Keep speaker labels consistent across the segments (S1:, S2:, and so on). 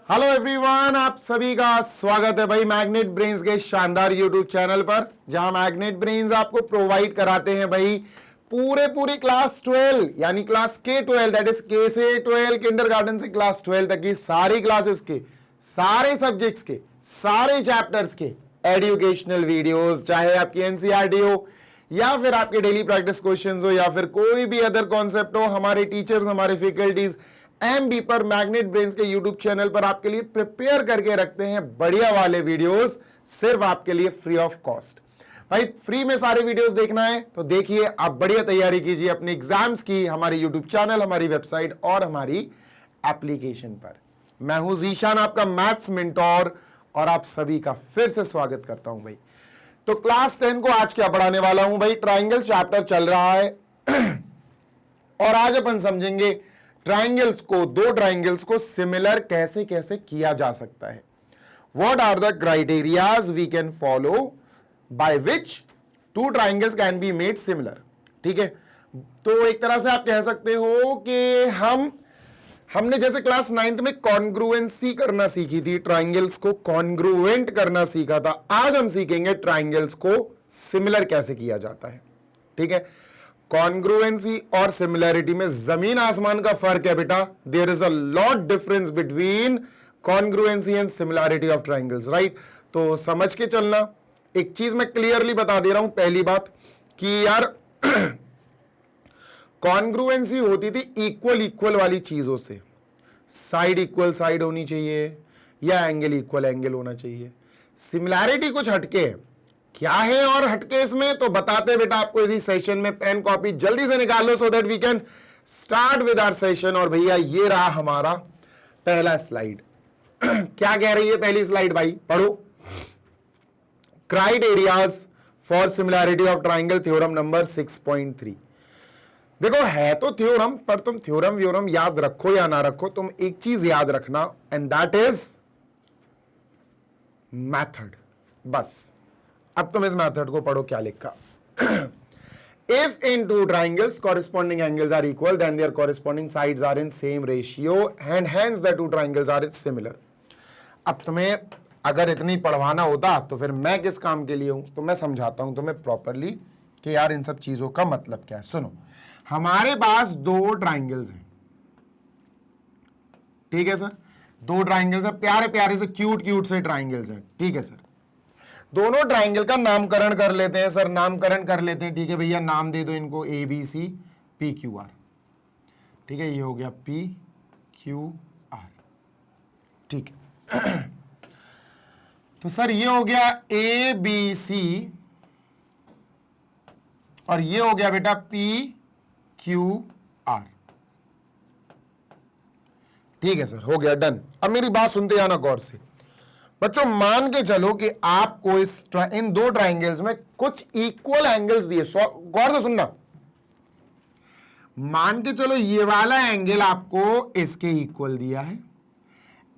S1: Hello everyone, आप सभी का स्वागत है भाई मैग्नेट ब्रेन्स के शानदार यूट्यूब चैनल पर, जहां मैग्नेट ब्रेन्स आपको प्रोवाइड कराते हैं भाई पूरी क्लास 12 यानी class K12 that is K से 12 किंडरगार्टन से क्लास 12 तक की सारी क्लासेस के सारे सब्जेक्ट्स के सारे चैप्टर्स के एजुकेशनल वीडियोस, चाहे आपकी एनसीईआरटी हो या फिर आपके डेली प्रैक्टिस क्वेश्चंस हो या फिर कोई भी अदर कॉन्सेप्ट हो। हमारे टीचर्स, हमारे फैकल्टीज MB पर मैग्नेट ब्रेन्स के यूट्यूब चैनल पर आपके लिए प्रिपेयर करके रखते हैं बढ़िया वाले वीडियोस, सिर्फ आपके लिए फ्री ऑफ कॉस्ट। भाई फ्री में सारे वीडियोस देखना है तो देखिए, आप बढ़िया तैयारी कीजिए अपने एग्जाम्स की हमारे यूट्यूब चैनल, हमारी वेबसाइट और हमारी एप्लीकेशन पर। मैं हूं जीशान, आपका मैथ्स मेंटोर, और आप सभी का फिर से स्वागत करता हूं भाई। तो क्लास 10 को आज क्या पढ़ाने वाला हूं भाई, ट्राइंगल चैप्टर चल रहा है और आज अपन समझेंगे ट्राइंगल्स को, दो ट्राइंगल्स को सिमिलर कैसे कैसे किया जा सकता है। What are the criterias we can follow by which two triangles can be made similar. ठीक है, तो एक तरह से आप कह सकते हो कि हमने जैसे क्लास 9th में कॉन्ग्रुएंसी करना सीखी थी, ट्राइंगल्स को कॉन्ग्रुएंट करना सीखा था, आज हम सीखेंगे ट्राइंगल्स को सिमिलर कैसे किया जाता है। ठीक है, कॉन्ग्रुएंसी और सिमिलैरिटी में जमीन आसमान का फर्क है बेटा। There is a lot difference between congruency and similarity of triangles, right. तो समझ के चलना। एक चीज मैं क्लियरली बता दे रहा हूं, पहली बात कि यार कॉन्ग्रुएंसी होती थी इक्वल वाली चीजों से, साइड इक्वल साइड होनी चाहिए या एंगल इक्वल एंगल होना चाहिए। सिमिलैरिटी कुछ हटके है, क्या है और हटके इसमें तो बताते बेटा आपको इसी सेशन में। पेन कॉपी जल्दी से निकाल लो so that we can start with our session. और भैया ये रहा हमारा पहला स्लाइड। क्या कह रही है पहली स्लाइड भाई, पढ़ो। Criterias for similarity of triangle, theorem number 6.3। देखो है तो थ्योरम, पर तुम थ्योरम व्योरम याद रखो या ना रखो, तुम एक चीज याद रखना, एंड दैट इज मैथड। बस अब तुम इस मेथड को पढ़ो, क्या लिखा। If in two triangles corresponding angles are equal then their corresponding sides are in same ratio and hence the two triangles are similar. अब तुम्हें अगर इतनी पढ़वाना होता तो फिर मैं किस काम के लिए हूं, तो मैं समझाता हूं तुम्हें प्रॉपरली कि यार इन सब चीजों का मतलब क्या है। सुनो, हमारे पास दो ट्राइंगल्स हैं, ठीक है सर, दो ट्राइंगल्स हैं, प्यारे प्यारे से क्यूट से ट्राइंगल्स हैं, ठीक है सर। दोनों ट्राइंगल का नामकरण कर लेते हैं सर, नामकरण कर लेते हैं, ठीक है भैया, नाम दे दो इनको ABC PQR। ठीक है, ये हो गया PQR, ठीक है। तो सर ये हो गया ABC और ये हो गया बेटा PQR। ठीक है सर, हो गया, डन। अब मेरी बात सुनते जाना गौर से बच्चों। मान के चलो कि आपको इन दो ट्राइंगल्स में कुछ इक्वल एंगल्स दिए, गौर से सुनना। मान के चलो ये वाला एंगल आपको इसके इक्वल दिया है,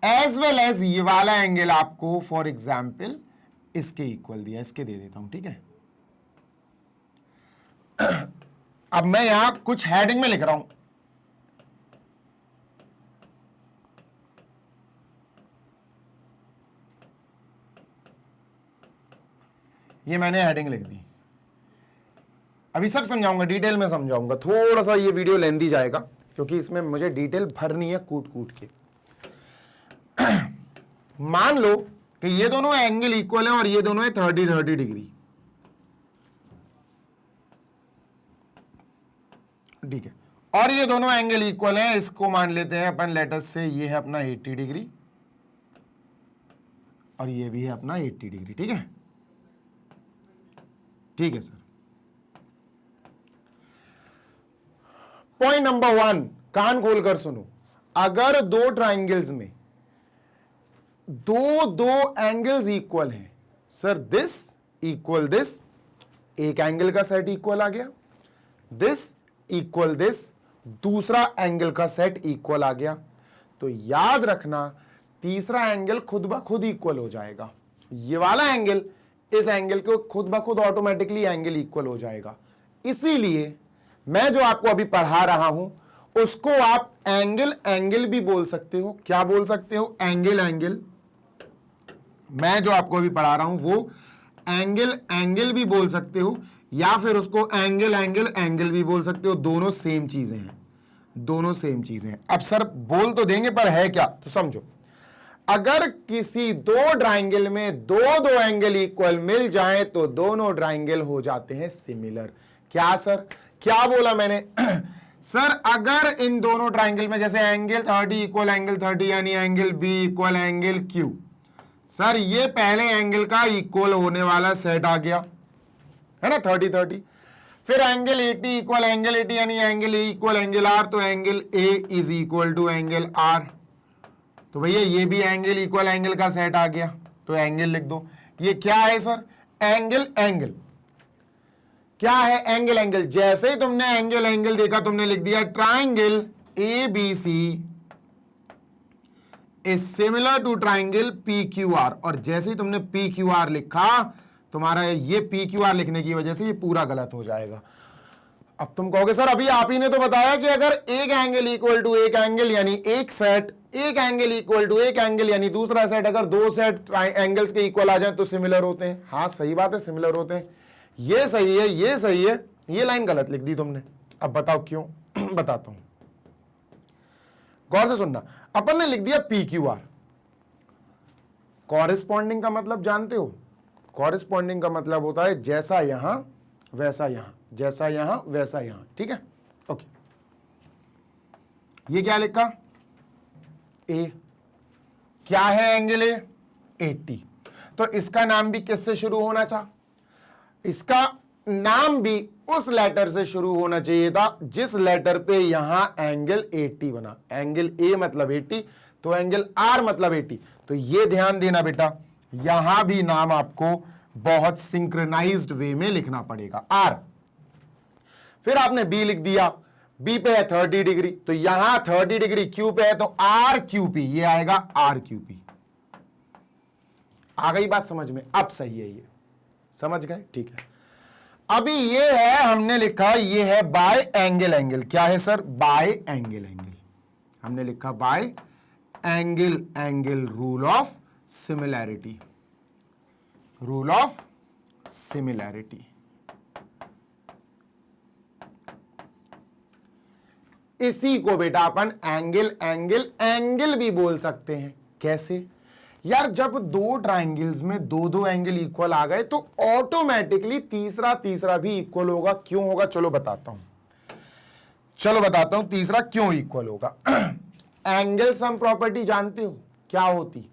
S1: एज वेल एज ये वाला एंगल आपको फॉर एग्जाम्पल इसके इक्वल दिया है। इसके दे देता हूं, ठीक है। अब मैं यहां कुछ हेडिंग में लिख रहा हूं, ये मैंने हेडिंग लिख दी। अभी सब समझाऊंगा, डिटेल में समझाऊंगा, थोड़ा सा ये वीडियो लेंदी जाएगा क्योंकि इसमें मुझे डिटेल भरनी है कूट के। मान लो कि ये दोनों एंगल इक्वल है और ये दोनों है 30 डिग्री, ठीक है, और ये दोनों एंगल इक्वल है। इसको मान लेते हैं अपन लेटस से, ये है अपना 80 डिग्री और ये भी है अपना 80 डिग्री, ठीक है, ठीक है सर। पॉइंट नंबर 1, कान खोलकर सुनो। अगर दो ट्राइंगल्स में दो एंगल्स इक्वल हैं, सर दिस इक्वल दिस, एक एंगल का सेट इक्वल आ गया, दिस इक्वल दिस, दूसरा एंगल का सेट इक्वल आ गया, तो याद रखना तीसरा एंगल खुद ब खुद इक्वल हो जाएगा। ये वाला एंगल इस एंगल को खुद ब खुद ऑटोमेटिकली एंगल इक्वल हो जाएगा। इसीलिए मैं जो आपको अभी पढ़ा रहा हूं उसको आप एंगल एंगल भी बोल सकते हो। क्या बोल सकते हो? Angle angle. मैं जो आपको अभी पढ़ा रहा हूं वो एंगल एंगल भी बोल सकते हो, या फिर उसको एंगल एंगल एंगल भी बोल सकते हो। दोनों सेम चीजें हैं, दोनों सेम चीजें हैं। अब सर बोल तो देंगे पर है क्या, तो समझो। अगर किसी दो ट्राइंगल में दो दो एंगल इक्वल मिल जाएं तो दोनों ट्राइंगल हो जाते हैं सिमिलर। क्या सर, क्या बोला मैंने? सर अगर इन दोनों ट्राइंगल में जैसे एंगल 30 इक्वल एंगल 30 यानी angle B equal angle Q, sir ये पहले एंगल का इक्वल होने वाला सेट आ गया है ना, 30 30। फिर एंगल 80 इक्वल एंगल 80 यानी angle A equal angle R, तो angle A is equal to angle R. तो भैया ये भी एंगल इक्वल एंगल का सेट आ गया, तो एंगल लिख दो। ये क्या है सर? Angle angle. क्या है? Angle angle. जैसे ही तुमने एंगल एंगल देखा तुमने लिख दिया triangle A B C is similar to triangle P Q R. और जैसे ही तुमने पी क्यू आर लिखा, तुम्हारा ये पी क्यू आर लिखने की वजह से ये पूरा गलत हो जाएगा। अब तुम कहोगे सर अभी आप ही ने तो बताया कि अगर एक एंगल इक्वल टू एक एंगल यानी एक सेट, एक एंगल इक्वल टू एक एंगल यानी दूसरा सेट, अगर दो सेट एंगल्स के इक्वल आ जाए तो सिमिलर होते हैं। हाँ सही बात है, सिमिलर होते हैं। ये सही है, ये सही है, ये लाइन गलत लिख दी तुमने। अब बताओ क्यों? बताता हूं, गौर से सुनना। अपन ने लिख दिया पी क्यू आर। कॉरेस्पॉन्डिंग का मतलब जानते हो? कॉरेस्पॉन्डिंग का मतलब होता है जैसा यहां वैसा यहां, जैसा यहां वैसा यहां। ठीक है, ओके। ये क्या लिखा? ए। क्या है एंगल ए? 80। तो इसका नाम भी किससे शुरू होना था? इसका नाम भी उस लेटर से शुरू होना चाहिए था जिस लेटर पे यहां एंगल 80 बना। एंगल ए मतलब 80, तो एंगल आर मतलब 80। तो ये ध्यान देना बेटा, यहां भी नाम आपको बहुत सिंक्रोनाइज्ड वे में लिखना पड़ेगा, आर। फिर आपने बी लिख दिया, बी पे है 30 डिग्री, तो यहां 30 डिग्री क्यू पे है तो आर क्यू पी, ये आएगा आर क्यू पी। आ गई बात समझ में? अब सही है, ये समझ गए? ठीक है। अभी ये है, हमने लिखा ये है बाय एंगल एंगल। क्या है सर? Bye angle angle. हमने लिखा bye angle angle rule of similarity, rule of similarity. इसी को बेटा अपन एंगल एंगल एंगल भी बोल सकते हैं। कैसे यार? जब दो ट्राइंगल्स में दो दो एंगल इक्वल आ गए तो ऑटोमेटिकली तीसरा तीसरा भी इक्वल होगा। क्यों होगा? चलो बताता हूं, चलो बताता हूं तीसरा क्यों इक्वल होगा। एंगल सम प्रॉपर्टी जानते हो क्या होती?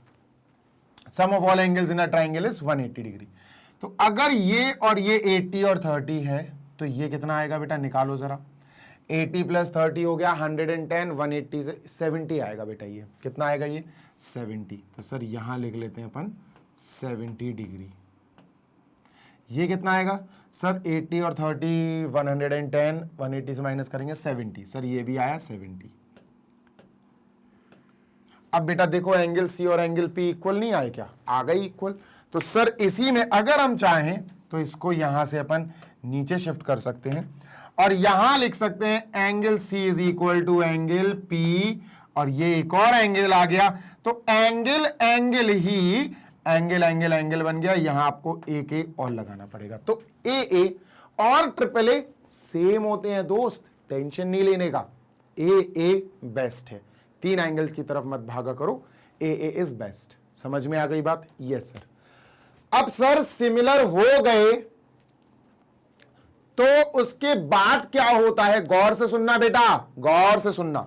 S1: Sum of all angles in a triangle is 180 degree. तो अगर ये और ये 80 और 30 है तो ये कितना आएगा बेटा? निकालो जरा। 80 प्लस 30 हो गया 110, 180 से 70 आएगा बेटा। ये कितना आएगा? ये 70। तो सर यहां लिख लेते हैं अपन 70 डिग्री। ये कितना आएगा सर? 80 और 30, 110, 180 से माइनस करेंगे 70। सर ये भी आया 70। अब बेटा देखो एंगल सी और एंगल पी इक्वल नहीं आए क्या? आ गई इक्वल। तो सर इसी में अगर हम चाहें तो इसको यहां से अपन नीचे शिफ्ट कर सकते हैं और यहां लिख सकते हैं angle C is equal to angle P, और ये एक और एंगल आ गया तो एंगल एंगल ही एंगल एंगल एंगल बन गया। यहां आपको एक ए और लगाना पड़ेगा। तो ए और ट्रिपल ए सेम होते हैं दोस्त, टेंशन नहीं लेने का। ए बेस्ट है। तीन एंगल्स की तरफ मत भागा करो, ए इज बेस्ट। समझ में आ गई बात? Yes sir. अब सर सिमिलर हो गए तो उसके बाद क्या होता है? गौर से सुनना बेटा, गौर से सुनना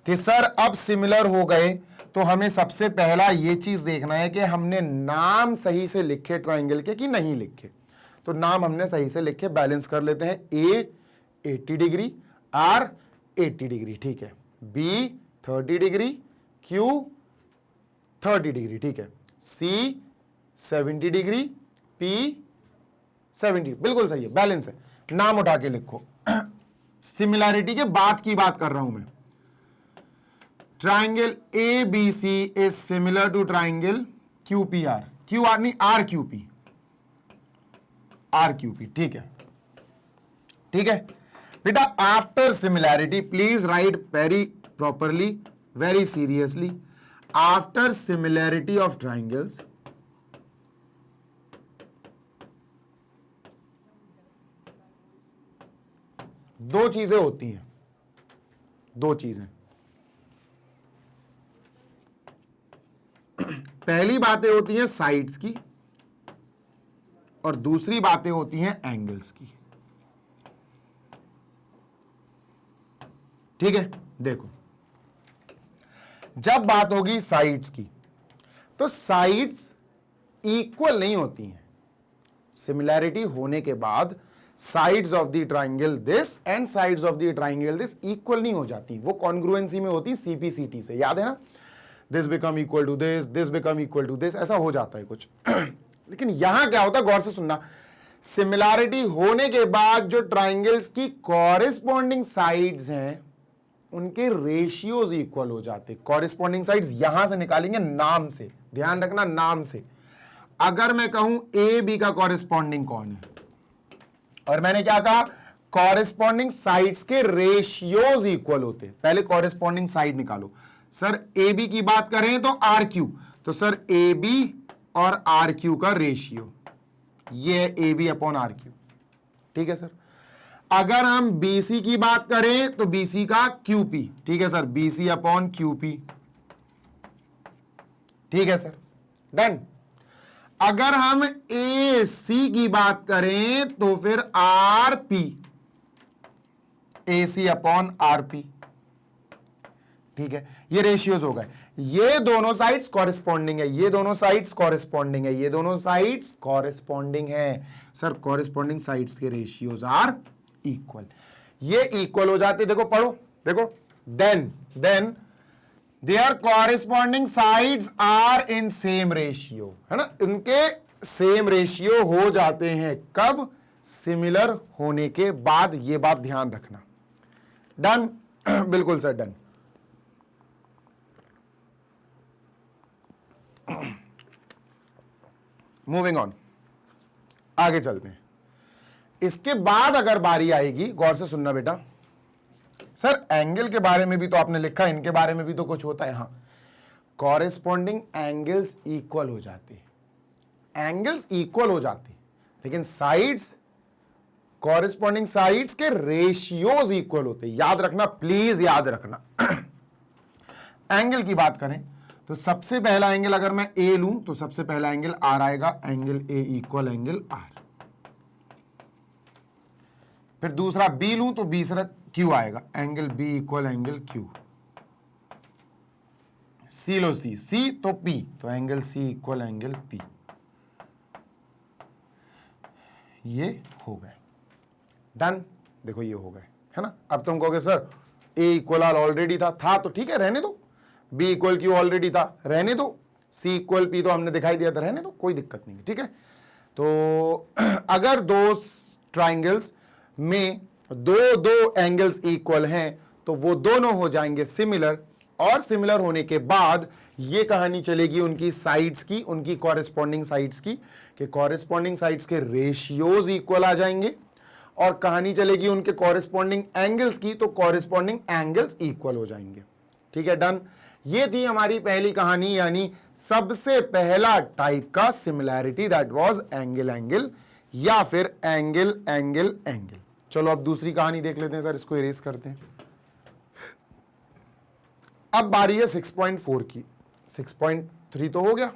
S1: कि सर अब सिमिलर हो गए तो हमें सबसे पहला ये चीज देखना है कि हमने नाम सही से लिखे ट्राइंगल के कि नहीं लिखे। तो नाम हमने सही से लिखे, बैलेंस कर लेते हैं। ए 80 डिग्री, आर 80 डिग्री, ठीक है। बी 30 डिग्री, क्यू 30 डिग्री, ठीक है। सी 70 डिग्री, पी 70, बिल्कुल सही है, बैलेंस है। नाम उठा के लिखो। सिमिलैरिटी के बाद की बात कर रहा हूं मैं। Triangle A B C is similar to triangle Q P R, Q R नहीं R Q P, R Q P, ठीक है, ठीक है। बेटा after similarity, please write very properly, very seriously, after similarity of triangles, दो चीजें होती हैं, दो चीजें। पहली बातें होती हैं साइड्स की और दूसरी बातें होती हैं एंगल्स की। ठीक है, देखो जब बात होगी साइड्स की तो साइड्स इक्वल नहीं होती हैं। सिमिलैरिटी होने के बाद sides of the triangle this and sides of the triangle this equal नहीं हो जाती, वो कॉन्ग्रुएंसी में होती सीपीसीटी से, याद है ना, this become equal to this become equal to this, ऐसा हो जाता है कुछ। लेकिन यहां क्या होता है, गौर से सुनना, सिमिलैरिटी होने के बाद जो ट्राइंगल्स की कॉरेस्पॉन्डिंग साइड्स हैं उनके रेशियोज इक्वल हो जाते। कॉरेस्पॉन्डिंग साइड्स यहां से निकालेंगे नाम से, ध्यान रखना नाम से। अगर मैं कहूं ए बी का कॉरेस्पॉन्डिंग कौन है, और मैंने क्या कहा, कॉरेस्पॉन्डिंग साइड्स के रेशियोज इक्वल होते। पहले कॉरेस्पॉन्डिंग साइड निकालो। सर ए बी की बात करें तो आर क्यू, तो सर ए बी और आर क्यू का रेशियो ये है A B upon R Q. ठीक है सर। अगर हम बीसी की बात करें तो बीसी का क्यूपी, ठीक है सर, बीसी अपॉन क्यूपी। ठीक है सर, डन। अगर हम ए सी की बात करें तो फिर R P, A C upon R P. ठीक है, ये रेशियोज हो गए। ये दोनों साइड्स कॉरेस्पॉन्डिंग है, ये दोनों साइड्स कॉरेस्पॉन्डिंग है, ये दोनों साइड्स कॉरेस्पॉन्डिंग है। सर कॉरेस्पॉन्डिंग साइड्स के रेशियोज आर इक्वल, ये इक्वल हो जाते। देखो पढ़ो, देखो, then their corresponding sides are in same ratio, है ना, इनके सेम रेशियो हो जाते हैं। कब? सिमिलर होने के बाद। ये बात ध्यान रखना। डन। बिल्कुल सर, डन। मूविंग ऑन, आगे चलते हैं। इसके बाद अगर बारी आएगी, गौर से सुनना बेटा, सर एंगल के बारे में भी तो आपने लिखा, इनके बारे में भी तो कुछ होता है। हाँ, कॉरेस्पॉन्डिंग एंगल्स इक्वल हो जाते, एंगल्स इक्वल हो जाते, लेकिन साइड्स, कॉरेस्पॉन्डिंग साइड्स के रेशियोज इक्वल होते। याद रखना, प्लीज याद रखना। एंगल की बात करें तो सबसे पहला एंगल अगर मैं ए लूं तो सबसे पहला एंगल आर आएगा, angle A equal angle R. फिर दूसरा बी लूं तो दूसरा क्यू आएगा, angle B equal angle Q. C लो, सी तो पी, तो angle C equal angle P. ये हो गए, डन। देखो ये हो गए, है ना। अब तुम कहोगे sir A equal R already था तो ठीक है, रहने दो। बी इक्वल क्यू ऑलरेडी था, रहने दो। सी इक्वल पी तो हमने दिखाई दिया था, रहने दो, कोई दिक्कत नहीं है। ठीक है, तो अगर दो ट्राइंगल्स में दो एंगल्स इक्वल हैं तो वो दोनों हो जाएंगे सिमिलर, और सिमिलर होने के बाद ये कहानी चलेगी उनकी साइड्स की, उनकी कॉरेस्पॉन्डिंग साइड्स की, कि कॉरेस्पॉन्डिंग साइड्स के रेशियोज इक्वल आ जाएंगे, और कहानी चलेगी उनके कॉरेस्पॉन्डिंग एंगल्स की, तो कॉरेस्पॉन्डिंग एंगल्स इक्वल हो जाएंगे। ठीक है, डन। ये थी हमारी पहली कहानी, यानी सबसे पहला टाइप का similarity, that was angle angle, या फिर एंगल एंगल एंगल। चलो अब दूसरी कहानी देख लेते हैं सर, इसको इरेज करते हैं। अब बारी है 6.4 की। 6.3 तो हो गया,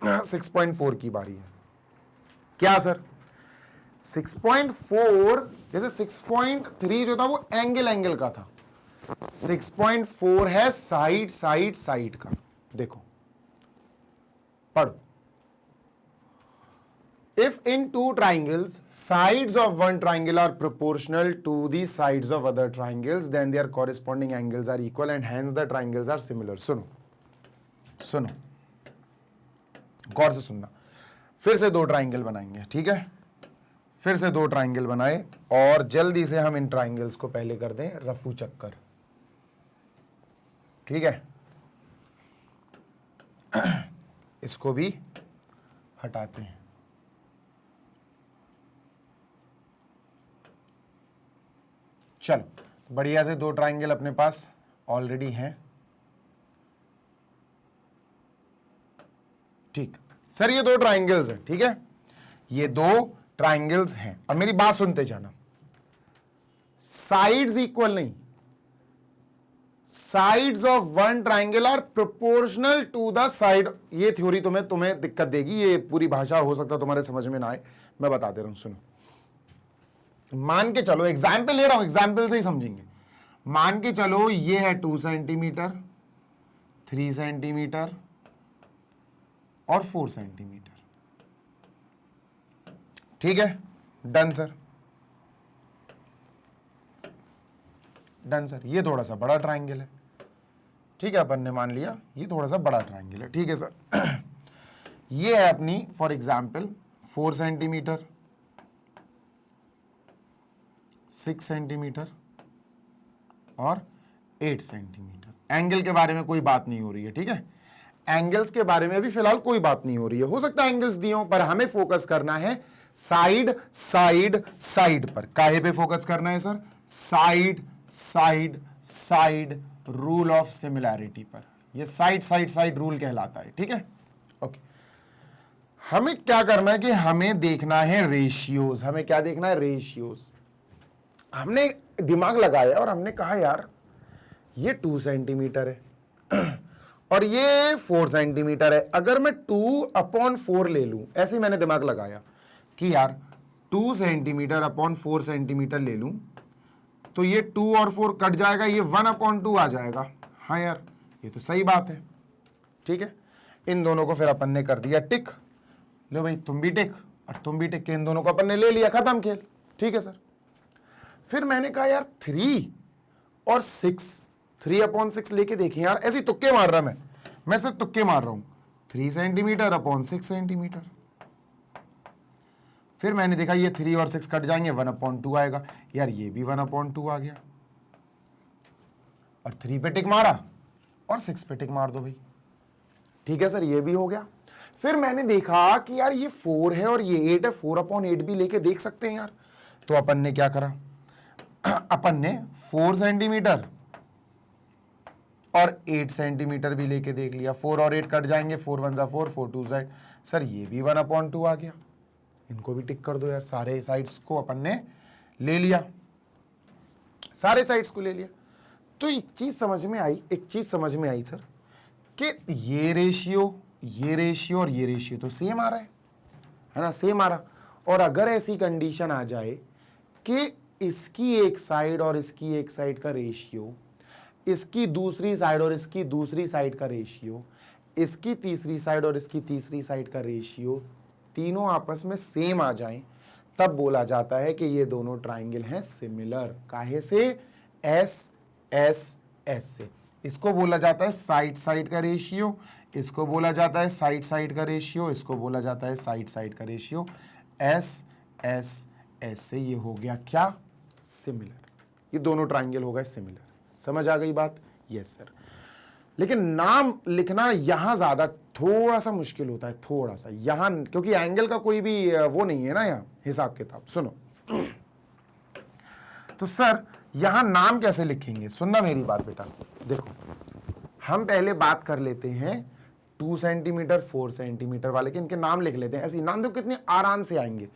S1: 6.4 की बारी है। क्या सर? 6.4, जैसे 6.3 जो था वो एंगल एंगल का था, 6.4 है साइड साइड साइड का। देखो पढ़ो, if in two triangles sides of one triangle are proportional to the sides of other triangles, then their corresponding angles are equal and hence the triangles are similar. सुनो गौर से सुनना। फिर से दो triangle बनाएंगे, ठीक है, फिर से दो ट्राइंगल बनाए, और जल्दी से हम इन ट्राइंगल्स को पहले कर दें रफू चक्कर। ठीक है, इसको भी हटाते हैं। चलो बढ़िया से दो ट्राइंगल अपने पास ऑलरेडी हैं। ठीक सर, ये दो ट्राइंगल्स हैं, ठीक है, ये दो ट्राइंगल्स हैं। अब मेरी बात सुनते जाना, साइड्स इक्वल नहीं, sides of one triangle are proportional to the side. ये थ्योरी तुम्हें दिक्कत देगी, ये पूरी भाषा हो सकता है तुम्हारे समझ में ना आए, मैं बता दे रहा हूं, सुनो। मान के चलो, एग्जाम्पल ले रहा हूं, एग्जाम्पल से ही समझेंगे। मान के चलो ये है 2 सेंटीमीटर, 3 सेंटीमीटर और 4 सेंटीमीटर, ठीक है, डन सर, डन सर। ये थोड़ा सा बड़ा ट्राइंगल है, ठीक है, अपन ने मान लिया ये थोड़ा सा बड़ा ट्राइंगल है, ठीक है सर। ये है अपनी फॉर एग्जाम्पल 4 सेंटीमीटर, 6 सेंटीमीटर और 8 सेंटीमीटर। एंगल के बारे में कोई बात नहीं हो रही है, ठीक है, एंगल्स के बारे में अभी फिलहाल कोई बात नहीं हो रही है, हो सकता है एंगल्स दिए हो, पर हमें फोकस करना है साइड साइड साइड पर। काहे पे फोकस करना है sir? Side side side rule of similarity पर। ये साइड साइड साइड रूल कहलाता है, ठीक है, ओके। हमें क्या करना है कि हमें देखना है रेशियोज। हमें क्या देखना है? रेशियोज। हमने दिमाग लगाया और हमने कहा यार ये 2 सेंटीमीटर है और ये 4 सेंटीमीटर है। अगर मैं 2/4 ले लूं, ऐसे ही मैंने दिमाग लगाया कि यार 2 सेंटीमीटर अपॉन 4 सेंटीमीटर ले लूं तो ये 2 और 4 कट जाएगा, ये 1/2 आ जाएगा। हाँ यार ये तो सही बात है, ठीक है। इन दोनों को फिर अपन ने कर दिया टिक। लो भाई तुम भी टिक और तुम भी टिक के इन दोनों को अपन ने ले लिया, खत्म खेल, ठीक है सर। फिर मैंने कहा यार 3 और 6, 3/6 लेके देखें यार, ऐसे तुक्के मार रहा मैं सिर्फ तुक्के मार रहा हूं। 3 सेंटीमीटर अपॉन 6 सेंटीमीटर। फिर मैंने देखा ये 3 और 6 कट जाएंगे, 1/2 आएगा। यार ये भी 1/2 आ गया और 3 पे टिक मारा और 6 पे टिक मार दो भाई, ठीक है सर, ये भी हो गया। फिर मैंने देखा कि यार ये 4 है और ये 8 है, 4/8 भी लेके देख सकते हैं यार। तो अपन ने क्या करा, अपन ने 4 सेंटीमीटर और 8 सेंटीमीटर भी लेके देख लिया। 4 और 8 कट जाएंगे, 4 1 4, 4 2 Z। सर ये भी 1/2 आ गया, इनको भी टिक कर दो यार। सारे साइड्स को अपन ने ले लिया, सारे साइड्स को ले लिया। तो एक चीज समझ में आई सर कि ये रेशियो और ये रेशियो तो सेम आ रहा है ना, सेम आ रहा। और अगर ऐसी कंडीशन आ जाए कि इसकी एक साइड और इसकी एक साइड का रेशियो, इसकी दूसरी साइड और इसकी दूसरी साइड का रेशियो, इसकी तीसरी साइड और इसकी तीसरी साइड का रेशियो, तीनों आपस में सेम आ जाएं, तब बोला जाता है कि ये दोनों ट्राइंगल हैं सिमिलर। काहे से? एस एस एस से। इसको बोला जाता है साइड साइड का रेशियो, इसको बोला जाता है साइड साइड का रेशियो, इसको बोला जाता है साइड साइड का रेशियो। एस एस एस से ये हो गया क्या? सिमिलर। ये दोनों ट्राइंगल हो गए सिमिलर। समझ आ गई बात? Yes sir. लेकिन नाम लिखना यहां ज्यादा थोड़ा सा मुश्किल होता है, थोड़ा सा यहां, क्योंकि एंगल का कोई भी वो नहीं है ना यहाँ हिसाब किताब। सुनो तो सर यहां नाम कैसे लिखेंगे? सुनना मेरी बात बेटा, देखो हम पहले बात कर लेते हैं 2 सेंटीमीटर 4 सेंटीमीटर वाले के, इनके नाम लिख लेते हैं। ऐसे नाम देखो कितने आराम से आएंगे।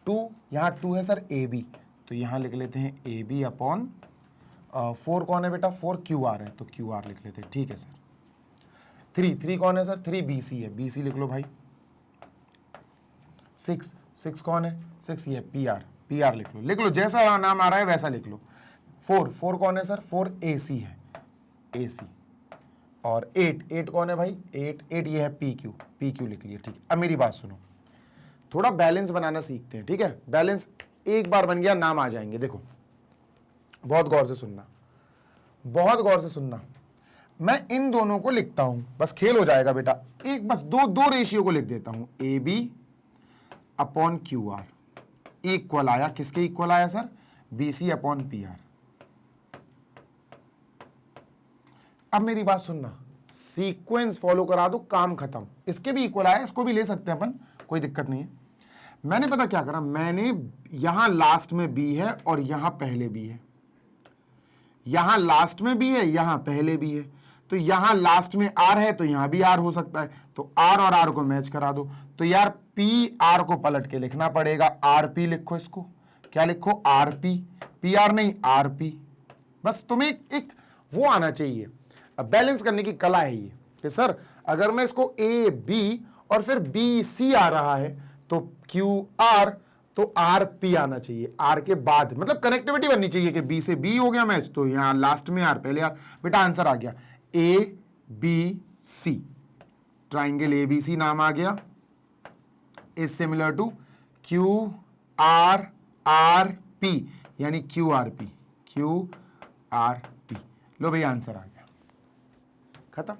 S1: 2, यहाँ 2 है सर ए बी, तो यहां लिख लेते हैं ए बी अपॉन 4 कौन है बेटा? 4 क्यू आर है, तो क्यू आर लिख लेते हैं, ठीक है सर। 3 कौन है सर? 3 बी सी है, बी सी लिख लो भाई। 6 कौन है? 6 ये पी आर लिख लो, जैसा नाम आ रहा है वैसा लिख लो। 4 कौन है सर? 4 ए सी है, ए सी। और 8 कौन है भाई? 8 ये है पी क्यू लिख लिया, ठीक है। अब मेरी बात सुनो, थोड़ा बैलेंस बनाना सीखते हैं, ठीक है। बैलेंस एक बार बन गया, नाम आ जाएंगे। देखो बहुत गौर से सुनना, बहुत गौर से सुनना। मैं इन दोनों को लिखता हूं, बस खेल हो जाएगा बेटा। एक बस दो रेशियो को लिख देता हूं, A B upon Q R equal आया, किसके इक्वल आया sir? B C upon P R. अब मेरी बात सुनना, सीक्वेंस फॉलो करा दो, काम खत्म। इसके भी इक्वल आया, इसको भी ले सकते हैं अपन, कोई दिक्कत नहीं है। मैंने पता क्या करा, मैंने यहां लास्ट में बी है और यहां पहले बी है, यहां लास्ट में भी है, यहां पहले भी है, तो यहां लास्ट में आर है तो यहां भी आर हो सकता है, तो आर और आर को मैच करा दो। तो यार पी आर को पलट के लिखना पड़ेगा, आर पी लिखो, इसको क्या लिखो, आर पी, पी आर नहीं आर पी। बस तुम्हें एक वो आना चाहिए, अब बैलेंस करने की कला है ये कि सर अगर मैं इसको ए बी और फिर बी सी आ रहा है तो क्यू आर, तो आर पी आना चाहिए, आर के बाद मतलब कनेक्टिविटी बननी चाहिए कि बी से बी हो गया मैच, तो यहां लास्ट में आर पहले आर। बेटा आंसर आ गया A B C, triangle A B C नाम आ गया, is similar to Q R R P, यानी Q R P, Q R P. लो भाई आंसर आ गया, खत्म,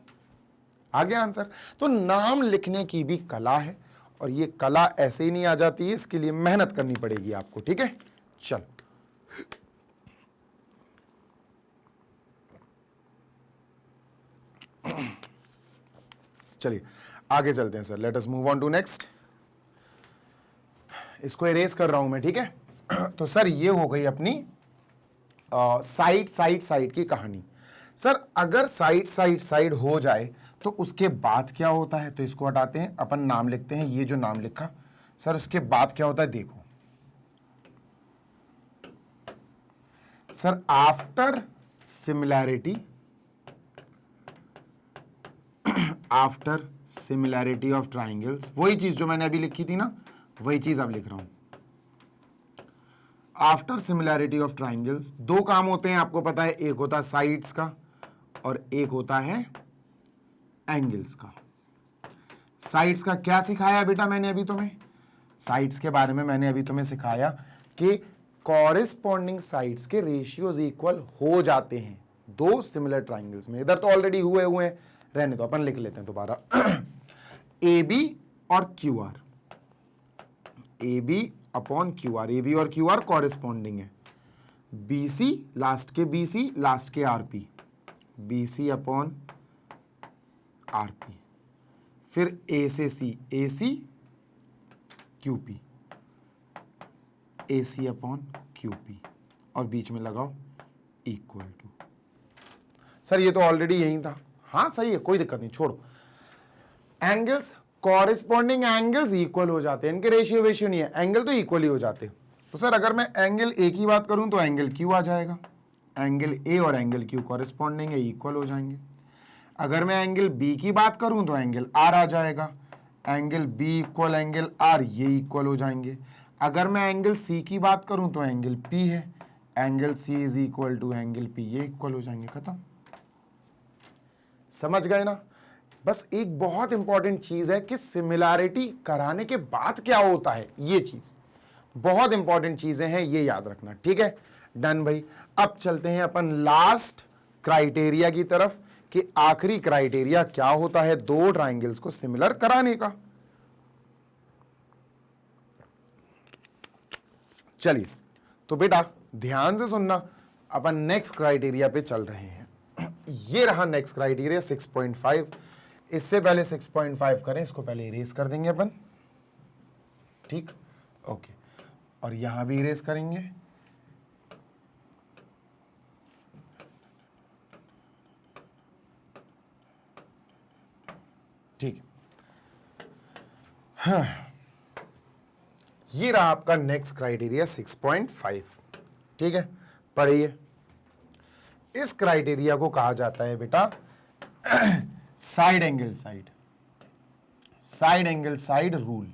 S1: आ गया आंसर। तो नाम लिखने की भी कला है, और ये कला ऐसे ही नहीं आ जाती है, इसके लिए मेहनत करनी पड़ेगी आपको, ठीक है। चल चलिए आगे चलते हैं sir, let us move on to next. इसको इरेज कर रहा हूं मैं, ठीक है। तो सर ये हो गई अपनी साइड साइड साइड की कहानी। सर अगर साइड साइड साइड हो जाए तो उसके बाद क्या होता है, तो इसको हटाते हैं, अपन नाम लिखते हैं, ये जो नाम लिखा सर, उसके बाद क्या होता है देखो sir, after similarity, after similarity of triangles, वही चीज जो मैंने अभी लिखी थी ना, वही चीज अब लिख रहा हूं। आफ्टर सिमिलैरिटी ऑफ ट्राइंगल्स दो काम होते हैं, आपको पता है, एक होता है साइड्स का और एक होता है एंगल्स का। साइड्स का क्या सिखाया बेटा मैंने अभी तुम्हें, साइड्स के बारे में मैंने अभी तुम्हें सिखाया कि कॉरेस्पॉन्डिंग साइड्स के रेशियोज इक्वल हो जाते हैं दो सिमिलर ट्राइंगल्स में। इधर तो ऑलरेडी हुए हैं, रहने दो, अपन लिख लेते हैं दोबारा। ए बी और Q R, A B upon Q R, A B और क्यू आर कॉरेस्पॉन्डिंग है, बी सी लास्ट के बी सी लास्ट के R P, B C upon R P, फिर ए से C, A C Q P, A C upon Q P, और बीच में लगाओ इक्वल टू। सर ये तो ऑलरेडी यही था, हाँ सही है, कोई दिक्कत नहीं, छोड़ो। एंगल्स, कॉरेस्पॉन्डिंग एंगल्स इक्वल हो जाते हैं, इनके रेशियो वेशियो नहीं है, एंगल तो इक्वल ही हो जाते हैं। तो सर अगर मैं एंगल ए की बात करूं तो एंगल क्यू आ जाएगा, एंगल ए और एंगल क्यू कॉरेस्पॉन्डिंग है, इक्वल हो जाएंगे। अगर मैं एंगल बी की बात करूं तो एंगल आर आ जाएगा, angle B equal angle R, ये इक्वल हो जाएंगे। अगर मैं एंगल सी की बात करूं तो एंगल पी है, angle C is equal to angle P, ये इक्वल हो जाएंगे, खत्म। समझ गए ना। बस एक बहुत इंपॉर्टेंट चीज है कि सिमिलैरिटी कराने के बाद क्या होता है, ये चीज बहुत इंपॉर्टेंट चीजें हैं, ये याद रखना, ठीक है। डन भाई। अब चलते हैं अपन लास्ट क्राइटेरिया की तरफ कि आखिरी क्राइटेरिया क्या होता है दो ट्राइंगल्स को सिमिलर कराने का। चलिए तो बेटा ध्यान से सुनना, अपन नेक्स्ट क्राइटेरिया पे चल रहे हैं। ये रहा नेक्स्ट क्राइटेरिया 6.5। इससे पहले 6.5 करें, इसको पहले इरेज कर देंगे अपन, ठीक, ओके, और यहां भी इरेज करेंगे, ठीक। हाँ, ये रहा आपका नेक्स्ट क्राइटेरिया 6.5, ठीक है। पढ़िए, इस क्राइटेरिया को कहा जाता है बेटा side angle side, side angle side rule,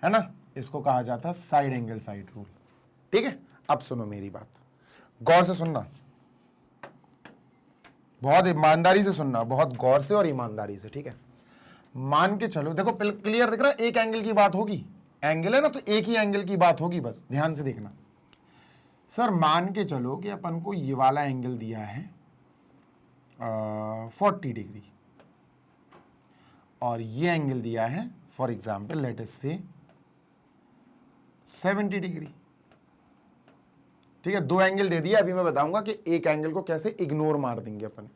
S1: है ना, इसको कहा जाता है साइड एंगल साइड रूल, ठीक है। अब सुनो मेरी बात, गौर से सुनना, बहुत ईमानदारी से सुनना, बहुत गौर से और ईमानदारी से, ठीक है। मान के चलो, देखो क्लियर दिख रहा है, एक एंगल की बात होगी, एंगल है ना, तो एक ही एंगल की बात होगी, बस ध्यान से देखना। सर मान के चलो कि अपन को ये वाला एंगल दिया है 40 डिग्री, और ये एंगल दिया है फॉर एग्जाम्पल लेट अस से 70 डिग्री, ठीक है। दो एंगल दे दिया, अभी मैं बताऊंगा कि एक एंगल को कैसे इग्नोर मार देंगे अपन।